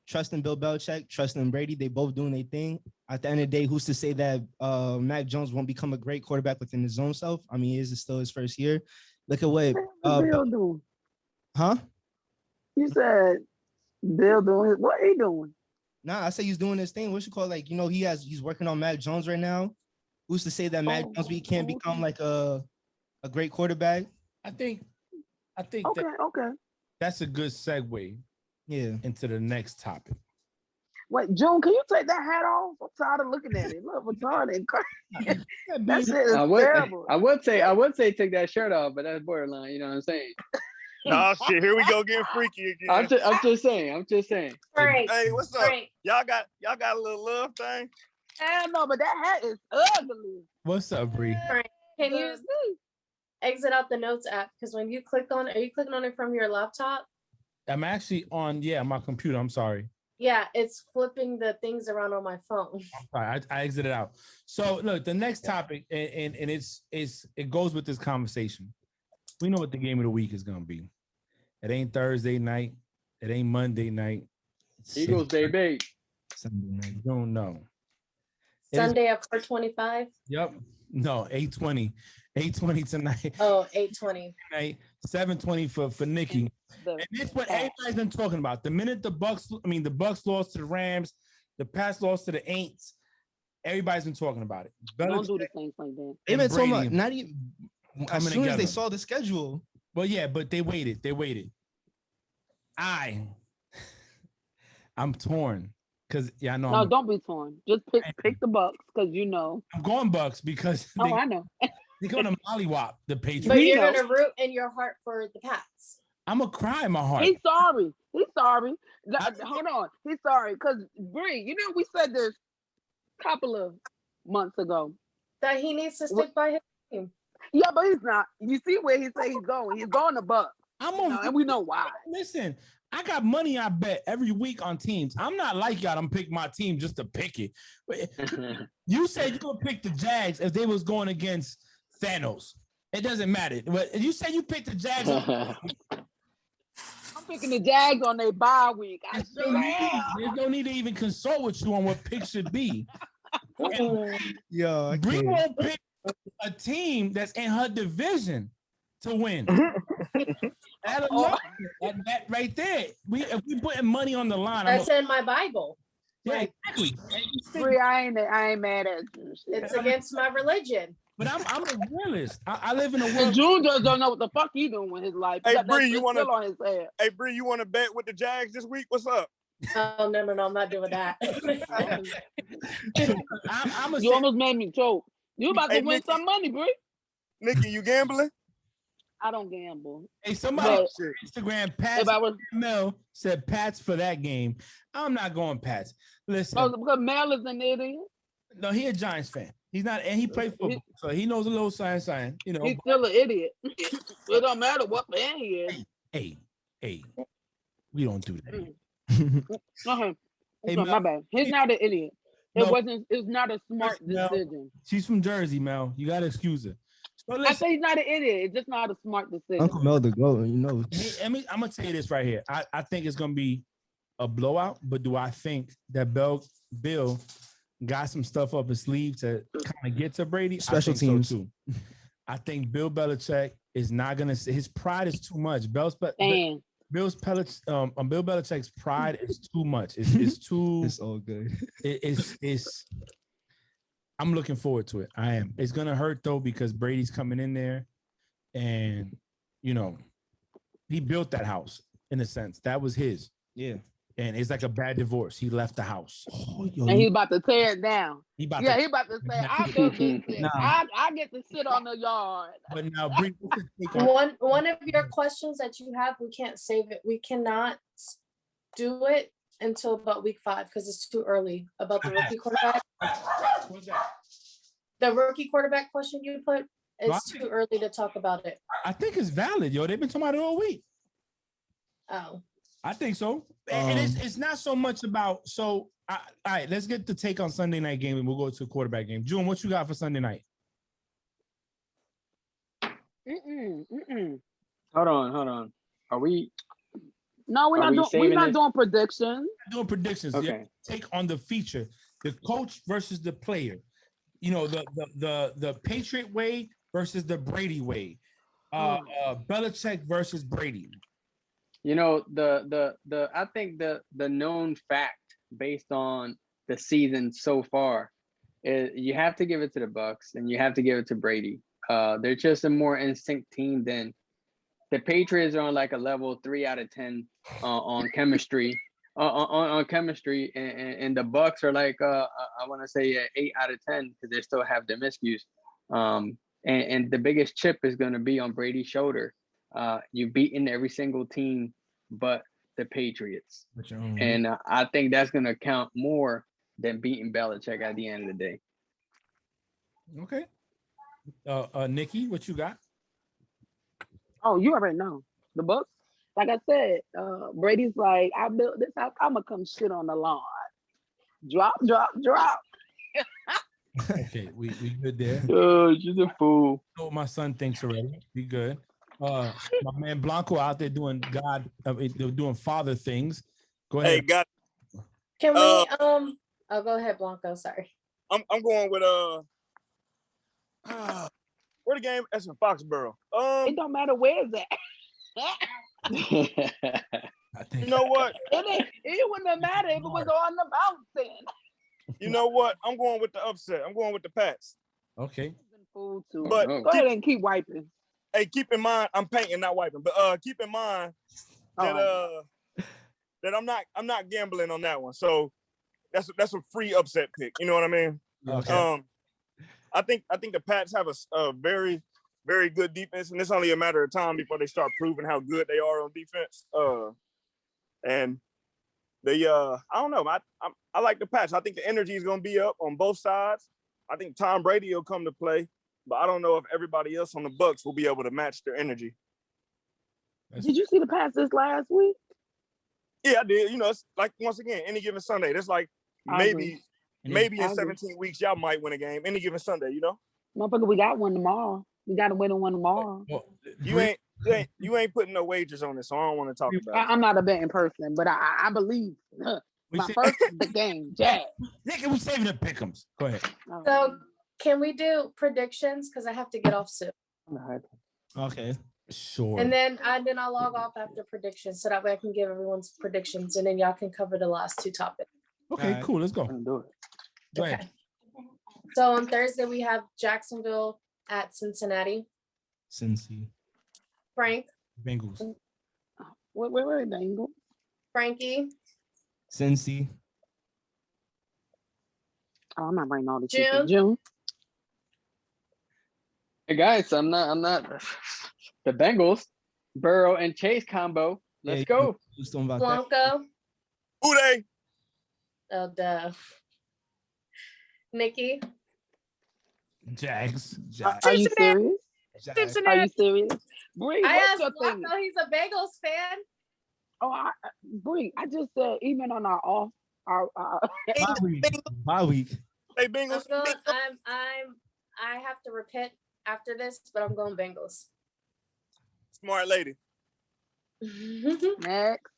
trusting Bill Belichick, trusting Brady. They both doing their thing. At the end of the day, who's to say that Mac Jones won't become a great quarterback within his own self? I mean, is it still his first year? Look at what Bill doing? huh? You said Bill doing what he doing? Nah, I say he's doing his thing. What you call he's working on Mac Jones right now. Who's to say that Mac Jones can't become like a great quarterback? I think Okay, okay. that's a good segue into the next topic. Wait, June, can you take that hat off? I'm tired of looking at it. Look, retarded. That shit is terrible. I would say take that shirt off, but that's borderline. You know what I'm saying? Oh shit, here we go getting freaky again. I'm just saying. Frank, Hey, what's up? Frank. Y'all got a little love thing? Hell no, but that hat is ugly. What's up, Bree? Frank, can you exit out the notes app? Because when you click on, are you clicking on it from your laptop? I'm actually on my computer. I'm sorry. Yeah, it's flipping the things around on my phone. All right, I exited out. So look, the next topic, and it goes with this conversation. We know what the game of the week is gonna be. It ain't Thursday night. It ain't Monday night. Eagles, baby. Sunday night. You don't know. Sunday at 4:25. Yep. No, 8:20. 8:20 tonight. Oh, 8:20. Tonight, 7:20 for Nikki. And it's what everybody's been talking about. The minute the Bucks lost to the Rams, the Pats lost to the Aints, everybody's been talking about it. Don't do the things like that. They've been talking about not even as soon as they saw the schedule. Well, yeah, but they waited. I'm torn because I know. No, don't be torn. Just pick the Bucks because you know. I'm going Bucks because I know. they're going to mollywop the Patriots. But you're going to root in your heart for the Pats. I'm going to cry in my heart. He's sorry. Hold on. He's sorry because Bree, you know we said this a couple of months ago that he needs to stick by his team. Yeah, but he's not. You see where he say he's going. He's going to Bucks. And we know why. Listen, I got money I bet every week on teams. I'm not like y'all. I'm pick my team just to pick it. You said you're going to pick the Jags if they was going against Thanos. It doesn't matter. But you said you picked the Jags. I'm picking the Jags on their bye week. There's no need to even consult with you on what picks should be. Yo, Bree won't pick a team that's in her division to win. that right there. If we putting money on the line, that's in my Bible. Yeah, exactly. Bree, I ain't mad at you. It's against my religion. But I'm a realist. I live in a world. And June just don't know what the fuck he doing with his life. Hey Bree, you want to? Hey Bree, you want to bet with the Jags this week? What's up? Oh no, I'm not doing that. You almost made me choke. You about to win some money, Bree. Nikki, you gambling? I don't gamble. Hey, somebody on Instagram, Pats Mel said Pats for that game. I'm not going Pats. Listen, because Mel is an idiot. No, he a Giants fan. He's not, and he played football, so he knows a little science. You know, he's still an idiot. It don't matter what fan he is. Hey, we don't do that. Okay. Hey, my bad. He's not an idiot. It's not a smart decision. She's from Jersey, Mel. You gotta excuse her. So I say he's not an idiot. It's just not a smart decision. Uncle Mel the GOAT, you know. I'm gonna tell you this right here. I think it's gonna be a blowout, but do I think that Bill got some stuff up his sleeve to kind of get to Brady? Special teams. So too. I think Bill Belichick is not gonna. His pride is too much. Bill Belichick's pride is too much. It's too. It's all good. It's. I'm looking forward to it. I am. It's gonna hurt though because Brady's coming in there, and you know, he built that house in a sense. That was his. Yeah. And it's like a bad divorce. He left the house. And he's about to tear it down. He about to say, I built this shit. I get to sit on the yard. But now, one of your questions that you have, we can't save it. We cannot do it until about week 5 because it's too early about the rookie quarterback. What's that? The rookie quarterback question you put, it's too early to talk about it. I think it's valid, yo. They've been talking about it all week. Oh. I think so. And it's not so much about, all right, let's get the take on Sunday night game and we'll go to a quarterback game. June, what you got for Sunday night? Hold on. Are we No, we're Are not we doing. We're saving not this? doing predictions. Doing predictions. You Okay. take on the feature, the coach versus the player. You know, the Patriot way versus the Brady way. Belichick versus Brady. You know, I think the known fact based on the season so far is you have to give it to the Bucks and you have to give it to Brady. They're just a more in sync team than the Patriots are on like a level 3 out of 10 on chemistry. On chemistry, and the Bucks are like I want to say 8 out of 10 because they still have the miscues. And the biggest chip is going to be on Brady's shoulder. You've beaten every single team but the Patriots, and I think that's going to count more than beating Belichick at the end of the day. Okay. Nikki, what you got? Oh, you already know the Bucks. Like I said, Brady's like, I built this house. I'm gonna come shit on the lawn. Drop. Okay, we good there. Oh, she's a fool. I know what my son thinks already. Be good. My man Blanco out there doing doing father things. Go ahead. Hey, got. Can we oh, go ahead, Blanco. Sorry. I'm going with where the game? That's in Foxborough. It don't matter where it's at. I think You know what? It wouldn't have mattered if it was on the mountain. You know what? I'm going with the upset. I'm going with the Pats. Okay. Fool too. But Go ahead and keep wiping. Hey, keep in mind, I'm painting, not wiping. But keep in mind that that I'm not gambling on that one. So that's a free upset pick. You know what I mean? Okay. I think the Pats have a very, very good defense, and it's only a matter of time before they start proving how good they are on defense. And they I don't know. I like the Pats. I think the energy is going to be up on both sides. I think Tom Brady will come to play, but I don't know if everybody else on the Bucks will be able to match their energy. Did you see the Pats this last week? Yeah, I did. You know, it's like, once again, any given Sunday. There's like maybe in 17 weeks y'all might win a game. Any given Sunday, you know. Motherfucker, we got one tomorrow. We got to win one tomorrow. Well, You ain't putting no wagers on this, so I don't want to talk about it. I'm not a betting person, but I believe. My first is the game, Jack. Nick, we saving the pick'ems. Go ahead. So can we do predictions? Because I have to get off soon. Okay. Sure. And then I'll log off after predictions so that way I can give everyone's predictions and then y'all can cover the last two topics. Okay, Alright. cool. Let's go. Do it. Go ahead. So on Thursday we have Jacksonville at Cincinnati. Cincy. Frank, Bengals. Wait, Dangle. Frankie, Cincy. Oh, I'm not writing all this June. shit. June. Hey guys, I'm not the Bengals, Burrow and Chase combo. Let's Yeah, go. you was talking about that. Blanco. Who they? Oh, duh. Nikki. Jags. Are you serious? Jags. Are you serious? Bree, I what's asked your thing? Blanco, he's a Bagels fan. Oh, Bree, I just said even on our off, Bye week. Bye week. Hey, I'm Bengals. going, I have to repent after this, but I'm going Bengals. Smart lady. next.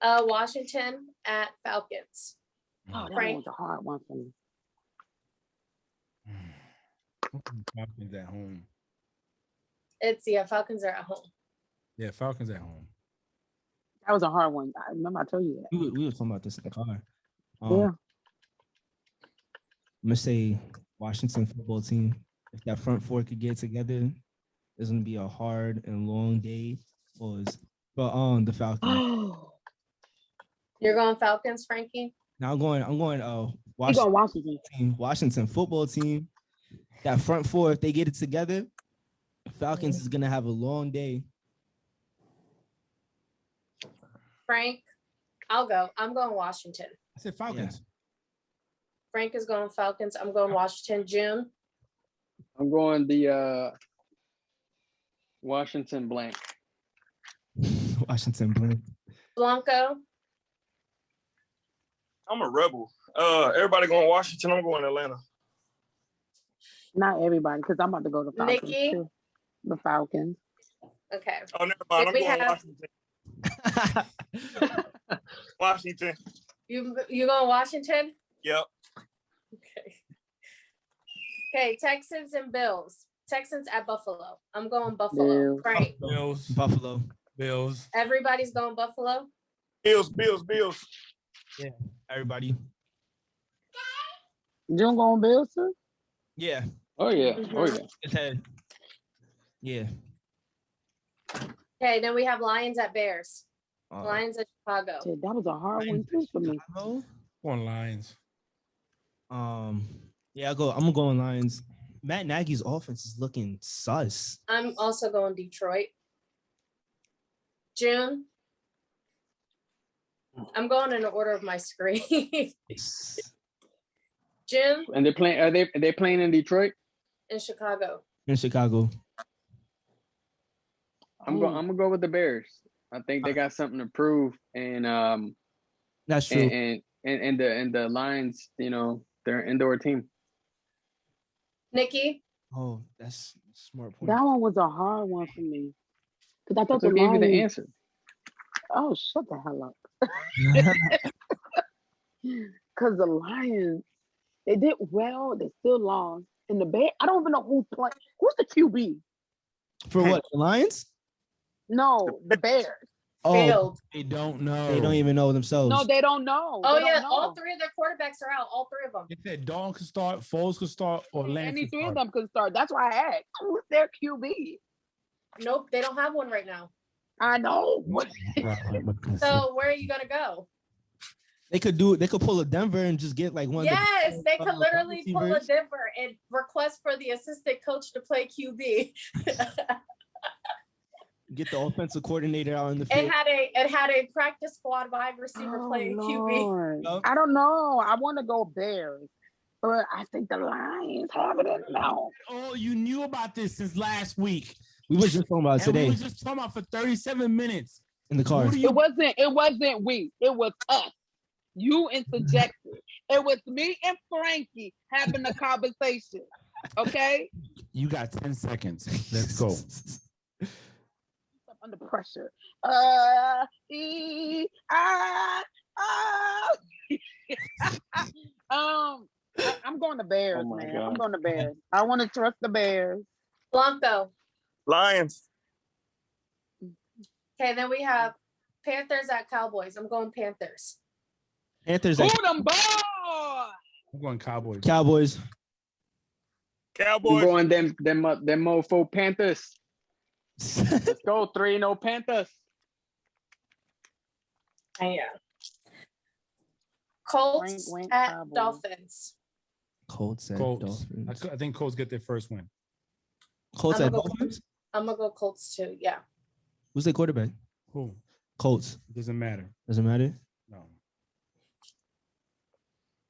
Washington at Falcons. Oh, that Frank. was a hard one for me. Falcons at home. Falcons are at home. Yeah, Falcons at home. That was a hard one. I remember I told you that. We were talking about this in the car. Yeah. I'm gonna say Washington football team. If that front four could get together, it's gonna be a hard and long day for us. But the Falcons. You're going Falcons, Frankie? Now I'm going He Washington going Washington. team, Washington football team. That front four, if they get it together, Falcons is gonna have a long day. Frank, I'll go. I'm going Washington. I said Falcons. Frank is going Falcons. I'm going Washington. June. I'm going the Washington blank. Washington blank. Blanco. I'm a rebel. Everybody going Washington. I'm going Atlanta. Not everybody, because I'm about to go to Falcons Nikki? too. The Falcons. Okay. Oh, never mind. I'm We going have- Washington. Washington. You going Washington? Yep. Okay. Okay, Texans and Bills. Texans at Buffalo. I'm going Buffalo. Bills. Frank. Bills. Buffalo. Bills. Everybody's going Buffalo. Bills. Everybody. You don't go on Bills, sir? Yeah. Oh yeah. Mhm. Oh yeah. It's head. Yeah. Okay, then we have Lions at Bears. Lions at Chicago. Shit, that was a hard one too for me. Chicago. Going Lions. Yeah, I'm gonna go on Lions. Matt Nagy's offense is looking sus. I'm also going Detroit. June. I'm going in the order of my screen. June And they're playing. Are they playing in Detroit? in Chicago. In Chicago. I'm gonna go with the Bears. I think they got something to prove, and That's true. and the Lions, you know, they're an indoor team. Nikki. Oh, that's a smart point. That one was a hard one for me. Because I thought That's what the gave you the Lions. answer. Oh, shut the hell up. Because the Lions, they did well. They still lost. And the Bears, I don't even know who's playing. Who's the QB? For what? The Lions? No, the Bears. Oh, Field. They don't know. they don't even know themselves. No, they don't know. Oh They don't yeah, know. all three of their quarterbacks are out. All three of them. They said Dawn could start, Foles could start, or Lance Any could three of start. them could start. That's why I asked. Who's their QB? Nope, they don't have one right now. I know. So where are you gonna go? They could do it. They could pull a Denver and just get like one. of the Yes, they could literally pull a receivers. Denver and request for the assistant coach to play QB. Get the offensive coordinator out in the field. It had a practice squad wide receiver Oh, playing QB. Lord. Yup. I don't know. I want to go Bears, but I think the Lions have it in now. Oh, you knew about this since last week. We was just talking about it And we today was just talking about for 37 minutes. in the car. Who do you- It wasn't we. It was us. You interjected. It was me and Frankie having a conversation. Okay? You got 10 seconds. Let's go. Under pressure. I'm going to Bears, Oh my man. God. I'm going to Bears. I want to trust the Bears. Blanco. Lions. Okay, then we have Panthers at Cowboys. I'm going Panthers. Panthers, Who and them boys? I'm going Cowboys. Cowboys. I'm Cowboys. going them mofo Panthers. Let's go 3-0 Panthers. Yeah. Colts Frank went at Cowboys. Dolphins. Colts and Colts. Dolphins. I think Colts get their first win. Colts I'm and gonna go Dolphins. I'm gonna go Colts too. Yeah. Who's their quarterback? Who? Colts. Doesn't matter. Doesn't matter. No.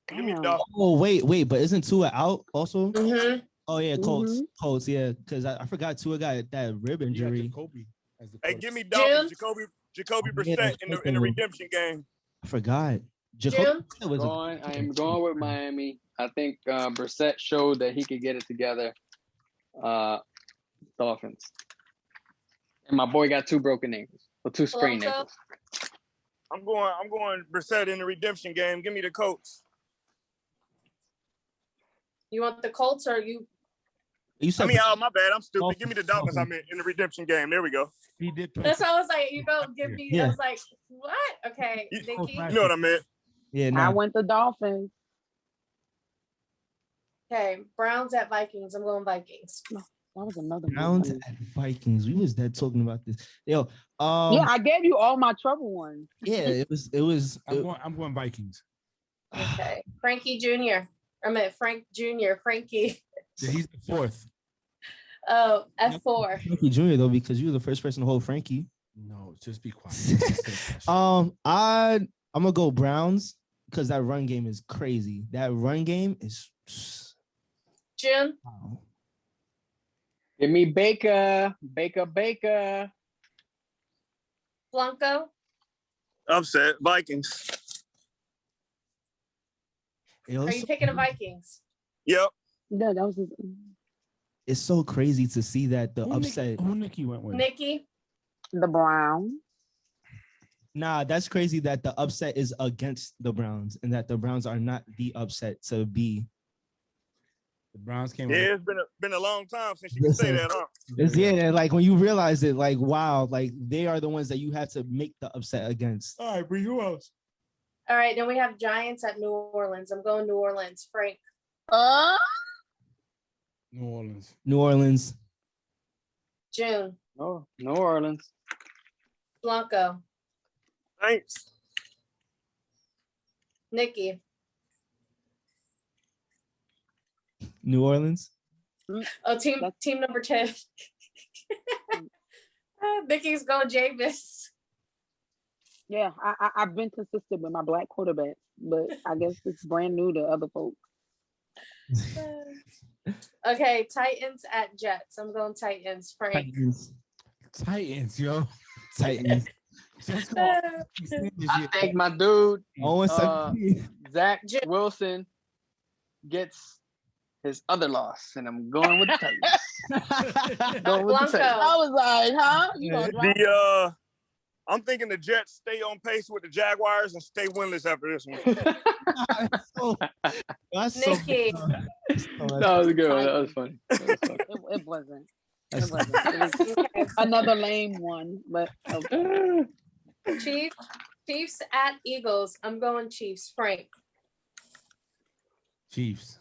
Give me Damn. Dolphins. Oh wait, but isn't Tua out also? Mm-hmm. Oh yeah, Colts. Mhm. Colts, yeah. Because I forgot Tua got that rib You got injury. Jacoby as the Hey, quarterback. give me Dolphins. June? Jacoby Yeah, Brissett in the Jacoby. redemption game. I forgot. June? Was I am going with Miami. I think Brissett showed that he could get it together. Dolphins. And my boy got 2 broken ankles. Or 2 sprained Blanco? ankles. I'm going Brissett in the redemption game. Give me the Colts. You want the Colts or you? You said Oh, my bad. I'm stupid. Give me the Dolphins. I'm in the redemption game. There we go. He did play. That's why I was like, you don't give me. Yeah. I was like, what? Okay, You- Nikki. You know what I meant. yeah, I no. went the Dolphins. Okay, Browns at Vikings. I'm going Vikings. That was another one. Browns and Vikings. We was dead talking about this. Yo, Yeah, I gave you all my trouble ones. yeah, it was I'm going Vikings. Okay, Frankie Jr. I meant Frank Jr. Frankie. Yeah, he's the fourth. Oh, F4. Frankie Jr. though, because you were the first person to hold Frankie. No, just be quiet. I'm gonna go Browns because that run game is crazy. That run game is June. wow. Give me Baker. Blanco. Upset. Vikings. Are you picking the Vikings? Yep. Yeah, that was his. It's so crazy to see that the Who upset. Nikki went with? Nikki. The Browns. Nah, that's crazy that the upset is against the Browns and that the Browns are not the upset to be. The Browns came. Yeah, it's been a long time since you can say that, huh? Yeah, like when you realize it, like wow, like they are the ones that you have to make the upset against. All right, Bree, who else? All right, then we have Giants at New Orleans. I'm going New Orleans. Frank. New Orleans. New Orleans. June. Oh, New Orleans. Blanco. Thanks. Nikki. New Orleans. Oh, team number 10. Nikki's going Jameis. Yeah, I've been consistent with my black quarterback, but I guess it's brand new to other folks. Okay, Titans at Jets. I'm going Titans. Frank. Titans, yo. Titans. I think my dude, Zach Wilson, gets his other loss, and I'm going with the Titans. Going with the Titans. I was like, huh? You gonna drop I'm thinking the Jets stay on pace with the Jaguars and stay winless after this one. Nikki. That was good. That was funny. It wasn't. It was another lame one, but okay. Chiefs at Eagles. I'm going Chiefs. Frank. Chiefs.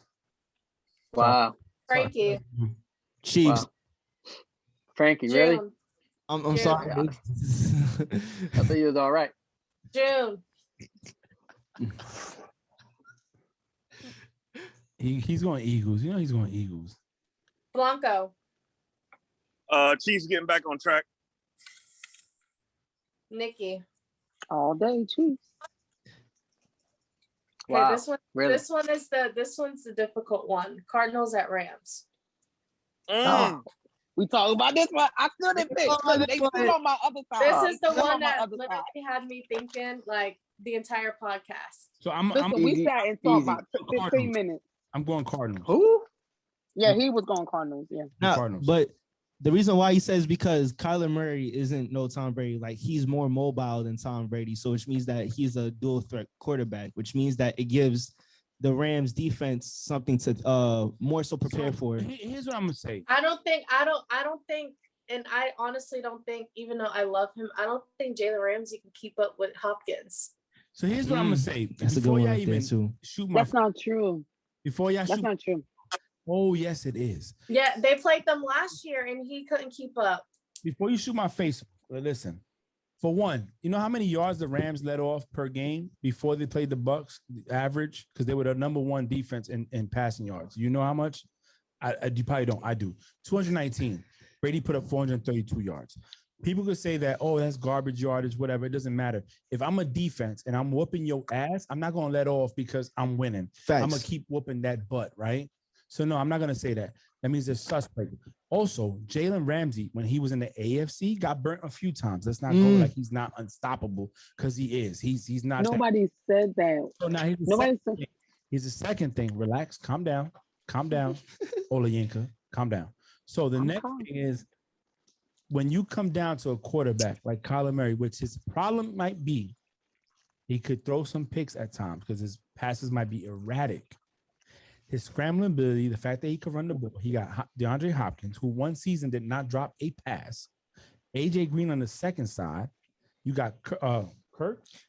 Wow. Frankie. Chiefs. Wow. Frankie, June. really? I'm sorry. I thought he was all right. June. He's going Eagles. You know he's going Eagles. Blanco. Chiefs getting back on track. Nikki. All day Chiefs. Okay, Wow. this one's the difficult one. Cardinals at Rams. Oh, we talk about this one. I couldn't pick. Look, they still on my other side. This is the Still one on my that other literally side. had me thinking like the entire podcast. So I'm Listen, we easy, sat and talked easy. about 15 Cardinals. minutes. I'm going Cardinals. Who? Yeah, he was going Cardinals. Yeah. No, Cardinals. but the reason why he says because Kyler Murray isn't no Tom Brady, like he's more mobile than Tom Brady, so which means that he's a dual threat quarterback, which means that it gives the Rams defense something to more so prepare for. Here's what I'm gonna say. I don't think, and I honestly don't think, even though I love him, I don't think Jalen Ramsey can keep up with Hopkins. So here's what I'm gonna say. That's a good Before one y'all right there, even too. shoot my That's not true. before y'all That's shoot. not true. Oh yes, it is. Yeah, they played them last year and he couldn't keep up. Before you shoot my face, listen. For one, you know how many yards the Rams let off per game before they played the Bucks, the average, because they were the number one defense in passing yards. You know how much? You probably don't. I do. 219. Brady put up 432 yards. People could say that, oh, that's garbage yardage, whatever. It doesn't matter. If I'm a defense and I'm whooping your ass, I'm not going to let off because I'm winning. Facts. I'm going to keep whooping that butt, right? So, no, I'm not going to say that. That means there's suspect. Also, Jalen Ramsey, when he was in the AFC, got burnt a few times. Let's not go like he's not unstoppable because he is. He's not. Nobody said that. So now he's the second thing. Relax. Calm down. Calm down. Olayinka. Calm down. So the next thing is when you come down to a quarterback like Kyler Murray, which his problem might be, he could throw some picks at times because his passes might be erratic. His scrambling ability, the fact that he could run the ball. He got DeAndre Hopkins, who one season did not drop a pass. AJ Green on the second side. You got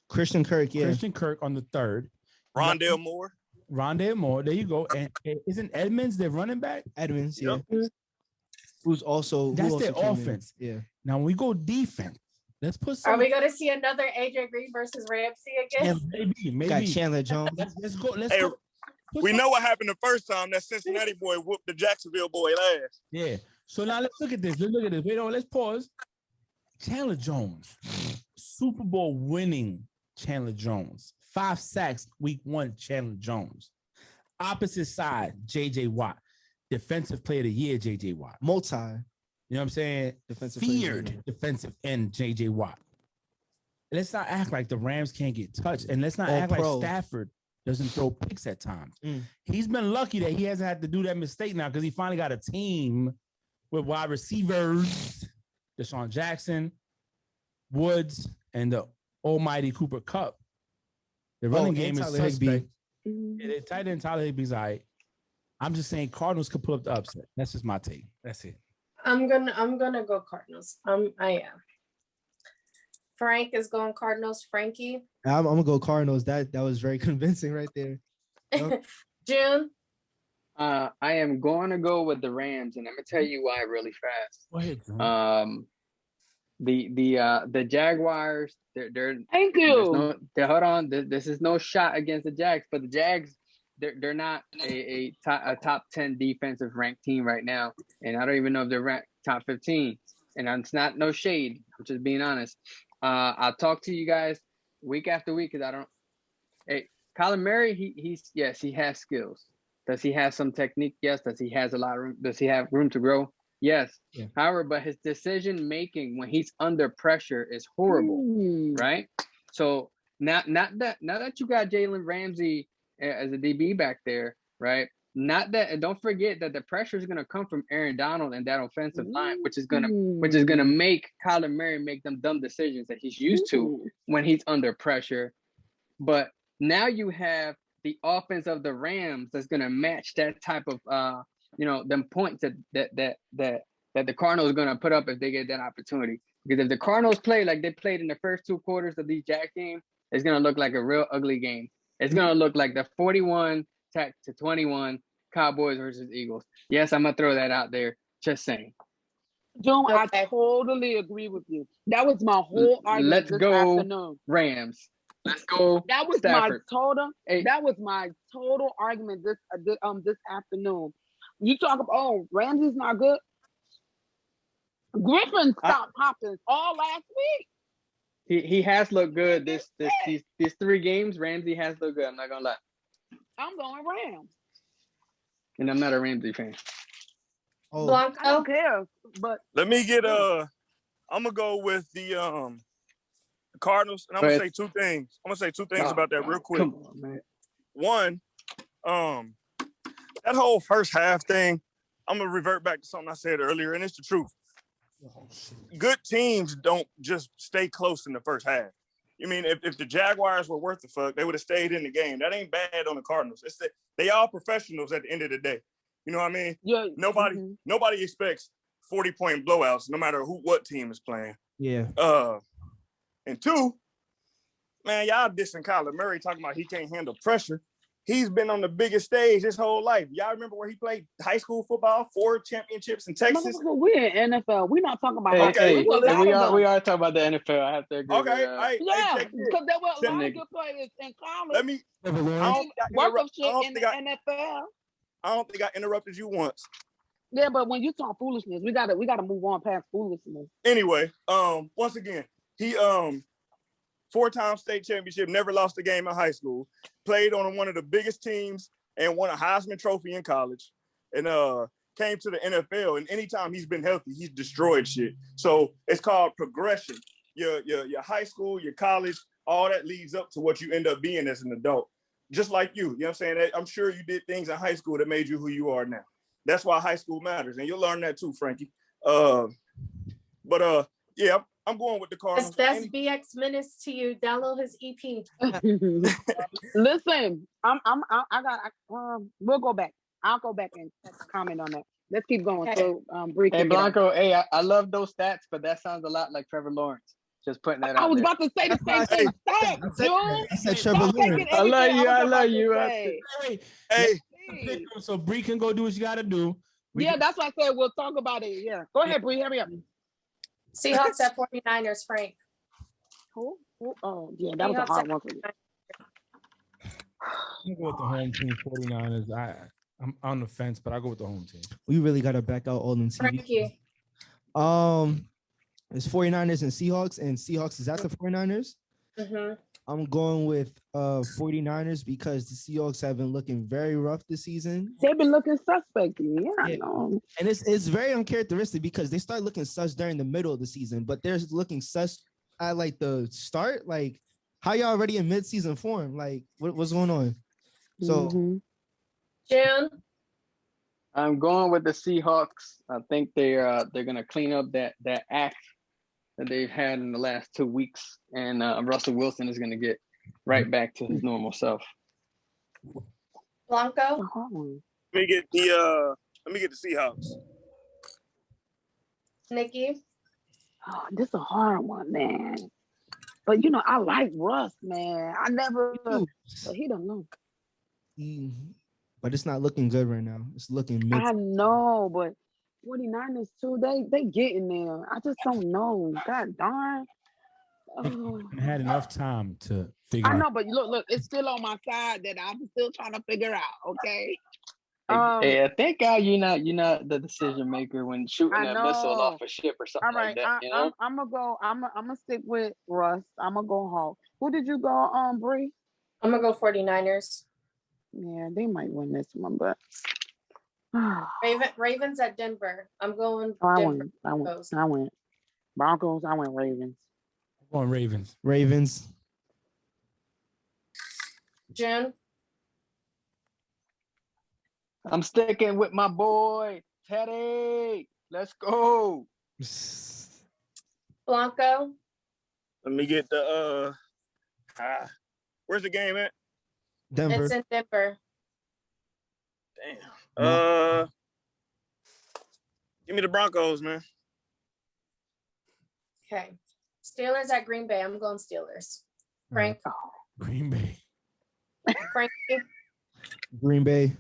Christian Kirk, yeah. Christian Kirk on the third. Rondale Moore. Rondale Moore. There you go. And isn't Edmonds their running back? Edmonds, Yep. yeah. Who's also That's who their also came in. offense. Yeah. Now when we go defense, let's put some. Are we going to see another AJ Green versus Ramsey again? Yeah, maybe. Got Chandler Jones. Let's go. Hey, we know what happened the first time. That Cincinnati boy whooped the Jacksonville boy ass. Yeah. So now let's look at this. Wait, let's pause. Chandler Jones, Super Bowl winning Chandler Jones, 5 sacks week 1. Chandler Jones, opposite side JJ Watt, defensive player of the year JJ Watt, Multi. You know what I'm saying? Defensive player of the Feared year. defensive end JJ Watt. Let's not act like the Rams can't get touched, and let's not All act pro. like Stafford doesn't throw picks at times. Mm. He's been lucky that he hasn't had to do that mistake now because he finally got a team with wide receivers, Deshaun Jackson, Woods, and the almighty Cooper Cup. The running game is Tyler Higbee. suspect. Yeah, the tight end Tyler Higbee's all right. I'm just saying Cardinals could pull up the upset. That's just my take. That's it. I'm gonna go Cardinals. I am. Frank is going Cardinals. Frankie. I'm gonna go Cardinals. That was very convincing right there. Yep. June. I am going to go with the Rams, and I'm gonna tell you why really fast. Go ahead, John. The Jaguars, they're Thank you. hold on. This is no shot against the Jags, but the Jags, they're not a top 10 defensive ranked team right now, and I don't even know if they're ranked top 15. And it's not no shade. I'm just being honest. I'll talk to you guys week after week because I don't. Hey, Kyler Murray, he has skills. Does he have some technique? Yes. Does he has a lot of room? Does he have room to grow? Yes. Yeah. However, but his decision making when he's under pressure is horrible, right? So now that you got Jalen Ramsey as a DB back there, right? Not that, and don't forget that the pressure is going to come from Aaron Donald and that offensive line, which is gonna make Kyler Murray make them dumb decisions that he's used to when he's under pressure. But now you have the offense of the Rams that's going to match that type of them points that the Cardinals are going to put up if they get that opportunity. Because if the Cardinals play like they played in the first two quarters of these Jack games, it's going to look like a real ugly game. It's going to look like the 41-21 Cowboys versus Eagles. Yes, I'm going to throw that out there. Just saying. June, Okay. I totally agree with you. That was my whole argument Let's this go afternoon. Rams. Let's go That was Stafford. that was my total argument this afternoon. You talk about Ramsey's not good. Griffin stopped popping all last week. He has looked good these 3 games. Ramsey has looked good. I'm not gonna lie. I'm going Rams. And I'm not a Ramsey fan. Oh, I Blanco. don't care, but Let me get I'm gonna go with the Cardinals, and I'm gonna say two things. I'm gonna say two things about that real quick. Come on, man. One, that whole first half thing, I'm gonna revert back to something I said earlier, and it's the truth. Good teams don't just stay close in the first half. You mean if the Jaguars were worth the fuck, they would have stayed in the game. That ain't bad on the Cardinals. It's that they are professionals at the end of the day. You know what I mean? yeah, Nobody expects 40-point blowouts, no matter what team is playing. yeah. And two, man, y'all dissing Kyler Murray talking about he can't handle pressure. He's been on the biggest stage his whole life. Y'all remember where he played high school football, 4 championships in Texas? We're in NFL. We're not talking about Okay, well, we are talking about the NFL. I have to agree. Okay, with, yeah, check this. because there were a lot Nigga. of good players in college. Let me. I don't Work of think I shit in the NFL. I don't think I interrupted you once. Yeah, but when you talk foolishness, we gotta move on past foolishness. Anyway, once again, he 4-time state championship, never lost a game in high school, played on one of the biggest teams and won a Heisman Trophy in college, and came to the NFL. And anytime he's been healthy, he's destroyed shit. So it's called progression. Your high school, your college, all that leads up to what you end up being as an adult. Just like you know what I'm saying? I'm sure you did things in high school that made you who you are now. That's why high school matters, and you'll learn that too, Frankie. Yeah, I'm going with the Cardinals. That's BX Minutes to you. Download his EP. Listen, we'll go back. I'll go back and comment on that. Let's keep going. Okay. So, Bree, Hey, Blanco, I love those stats, but that sounds a lot like Trevor Lawrence. Just putting that out I was there. about to say the same thing. Stop, June. I said Trevor Stop taking Lawrence. I love everything you. I was love about you. to say. Hey, Please. So Bree can go do what you got to do. Yeah, that's why I said we'll talk about it. Yeah, go ahead, Bree. Hurry up. Seahawks at 49ers, Frank. Who? Oh, yeah, that was a hard one for you. I'm going with the home team 49ers. I'm on the fence, but I go with the home team. We really got to back out all them teams. Frankie. It's 49ers and Seahawks is at the 49ers. Mm-hmm. I'm going with 49ers because the Seahawks have been looking very rough this season. They've been looking suspect to me. Yeah, I Yeah. know. And it's very uncharacteristic because they start looking sus during the middle of the season, but they're looking sus at like the start. Like, how y'all already in mid-season form? Like, what's going on? So June. I'm going with the Seahawks. I think they're gonna clean up that act that they've had in the last 2 weeks, and Russell Wilson is going to get right back to his normal self. Blanco, Let me get the Seahawks. Nikki, Oh, this is a hard one, man. But you know, I like Russ, man. I never, but he don't know. But it's not looking good right now. It's looking mid. I know, but 49ers too, they getting there. I just don't know. God darn. Oh. I had enough time to figure I out. know, but look, it's still on my side that I'm still trying to figure out. Okay. Hey, I think you're not the decision maker when shooting I a missile know. off a ship or something All right, like that. You know? I'm gonna go. I'm gonna stick with Russ. I'm gonna go Hawk. Who did you go, Bree? I'm gonna go 49ers. Yeah, they might win this one, but Ravens at Denver. I'm going I Denver. went Broncos. I went Ravens. I'm going Ravens. Ravens. June. I'm sticking with my boy Teddy. Let's go. Blanco. Let me get the where's the game at? Denver. It's in Denver. Damn. Give me the Broncos, man. Okay. Steelers at Green Bay. I'm going Steelers. Frank. Green Bay. Frankie. Green Bay.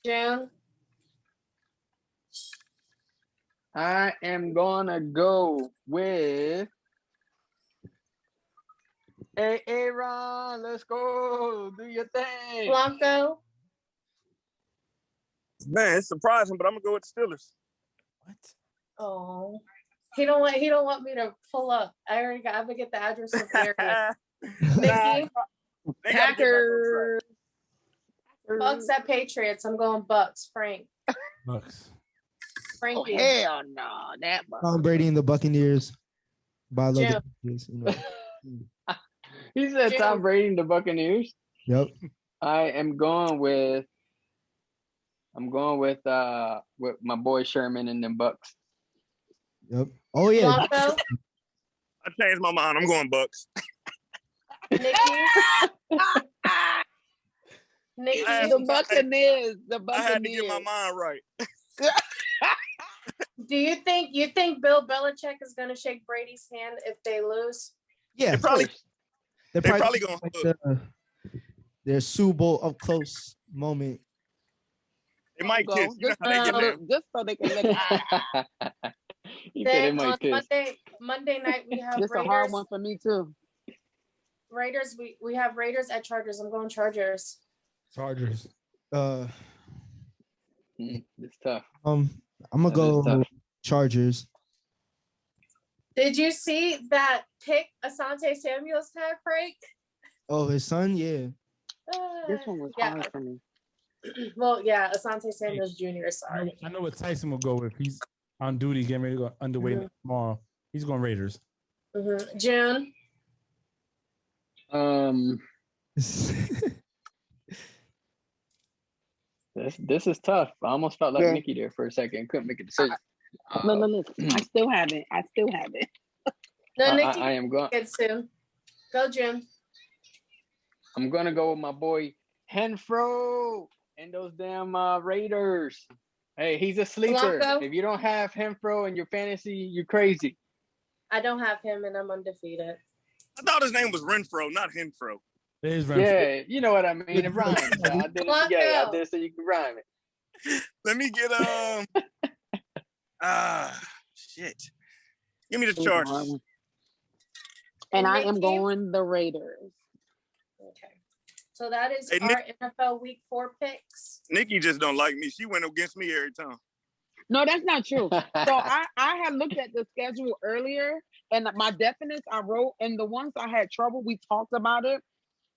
June. I am gonna go with Hey Aaron, let's go. Do your thing. Blanco. Man, it's surprising, but I'm gonna go with the Steelers. What? Oh. He don't want me to pull up. I'm gonna get the address of the area. Nikki. Packers. Bucks at Patriots. I'm going Bucks. Frank. Bucks. Oh Frankie. hell no, that Tom Brady and the Buccaneers. By a little Jim. bit, you know. He said Jim. Tom Brady and the Buccaneers. Yep. I am going with my boy Sherman and them Bucks. Yep. Oh yeah. Blanco. I changed my mind. I'm going Bucks. Nikki. Nikki. the Buccaneers. The I had to Buccaneers. get my mind right. Do you think Bill Belichick is gonna shake Brady's hand if they lose? Yeah. They probably They're probably gonna like their Super Bowl up close moment. They might Go. kiss. You know Just, how they get down. just so they can look. He said it Then on might piss. Monday night we have It's a hard Raiders. one for me too. Raiders. We have Raiders at Chargers. I'm going Chargers. Chargers. It's tough. I'm gonna That is go tough. Chargers. Did you see that pick Asante Samuel's had, Frank? Oh, his son, yeah. This one was Yeah. hard for me. Well, yeah, Asante Samuel's Jr. Sorry. I know what Tyson will go with. He's on duty, getting ready to go underweight tomorrow. He's going Raiders. June. This is tough. I almost felt like Mickey there for a second. Couldn't make a decision. No. I still have it. No, Nikki. I am going. Good soon. Go, June. I'm gonna go with my boy Henfro and those damn Raiders. Hey, he's a sleeper. Blanco. If you don't have Henfro in your fantasy, you're crazy. I don't have him, and I'm undefeated. I thought his name was Renfro, not Henfro. It is Renfro. Yeah, you know what I mean. It rhymes. I did it Blanco. together. I did it so you can rhyme it. Let me get shit. Give me the Chargers. And I am Nikki? going the Raiders. Okay. So that is Hey, our NFL Week 4 picks. Nikki just don't like me. She went against me every time. No, that's not true. So I had looked at the schedule earlier, and my definites I wrote, and the ones I had trouble, we talked about it,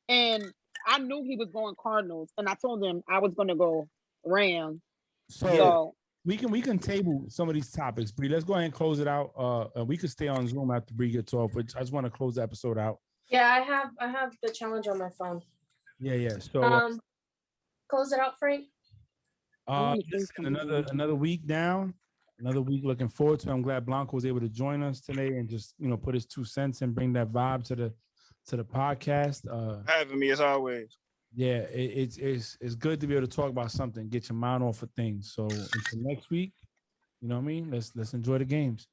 and I knew he was going Cardinals, and I told him I was going to go Rams. So we can table some of these topics, Bree. Let's go ahead and close it out. We could stay on Zoom after Bree gets off, but I just want to close the episode out. Yeah, I have the challenge on my phone. Yeah. So close it out, Frank. listen, another week down. Another week looking forward to. I'm glad Blanco was able to join us today and just put his 2 cents and bring that vibe to the podcast. Having me as always. Yeah, it's good to be able to talk about something, get your mind off of things. So until next week, you know what I mean? Let's enjoy the games.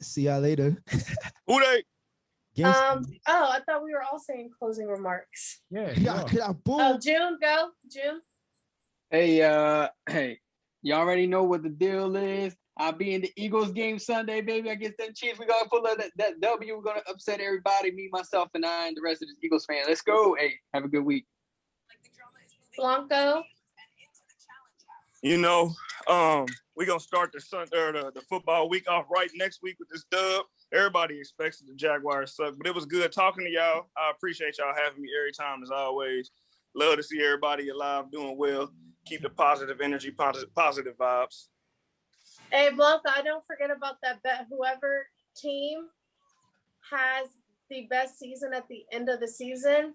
See y'all later. Who they? I thought we were all saying closing remarks. Yeah. Oh, June, go. June. Hey, you already know what the deal is. I'll be in the Eagles game Sunday, baby. Against them Chiefs. We're gonna pull up that W. We're gonna upset everybody, me, myself, and I, and the rest of the Eagles fans. Let's go. Hey, have a good week. Blanco. We're gonna start the football week off right next week with this dub. Everybody expects the Jaguars suck, but it was good talking to y'all. I appreciate y'all having me every time, as always. Love to see everybody alive, doing well. Keep the positive energy, positive vibes. Hey, Blanca, don't forget about that bet. Whoever team has the best season at the end of the season,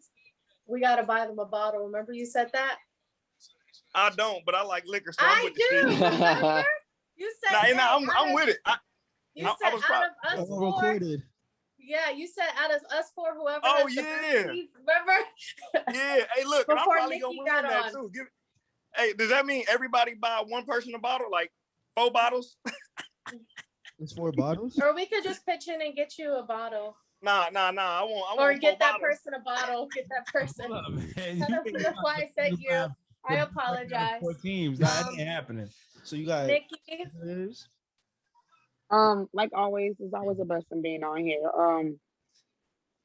we got to buy them a bottle. Remember you said that? I don't, but I like liquor, so I'm with the do. shit. Remember? You said I'm with it. You said out of us four. Recorded. Yeah, you said out of us four, whoever. Oh, has the yeah. best season, remember? Yeah. Hey, look, and I'm Before probably Nikki gonna got win that on. too. Hey, does that mean everybody buy one person a bottle, like 4 bottles? It's 4 bottles. Or we could just pitch in and get you a bottle. Nah. I want. Or get 4 that bottles. person a bottle. Get that person. Hold up, man. That's why I said you. I apologize. 4 teams. That ain't happening. So you got Nikki. Like always, it's always a blessing being on here.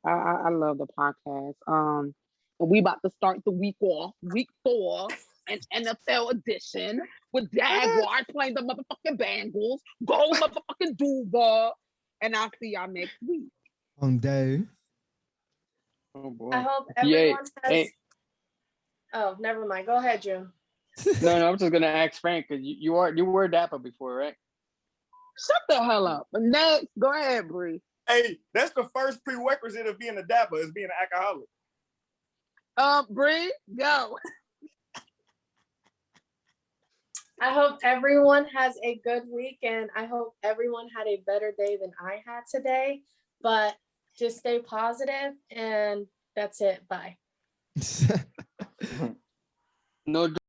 I love the podcast. And we about to start the week off, week 4, an NFL edition with Jaguars playing the motherfucking Bengals. Go motherfucking Duval. And I'll see y'all next week. On day. Oh boy. I hope everyone has. Hey. Oh, never mind. Go ahead, June. No, I'm just gonna ask Frank because you were Dapper before, right? Shut the hell up. Next, go ahead, Bree. Hey, that's the first prerequisite of being a dapper is being an alcoholic. Bree, go. I hope everyone has a good week, and I hope everyone had a better day than I had today. But just stay positive, and that's it. Bye. No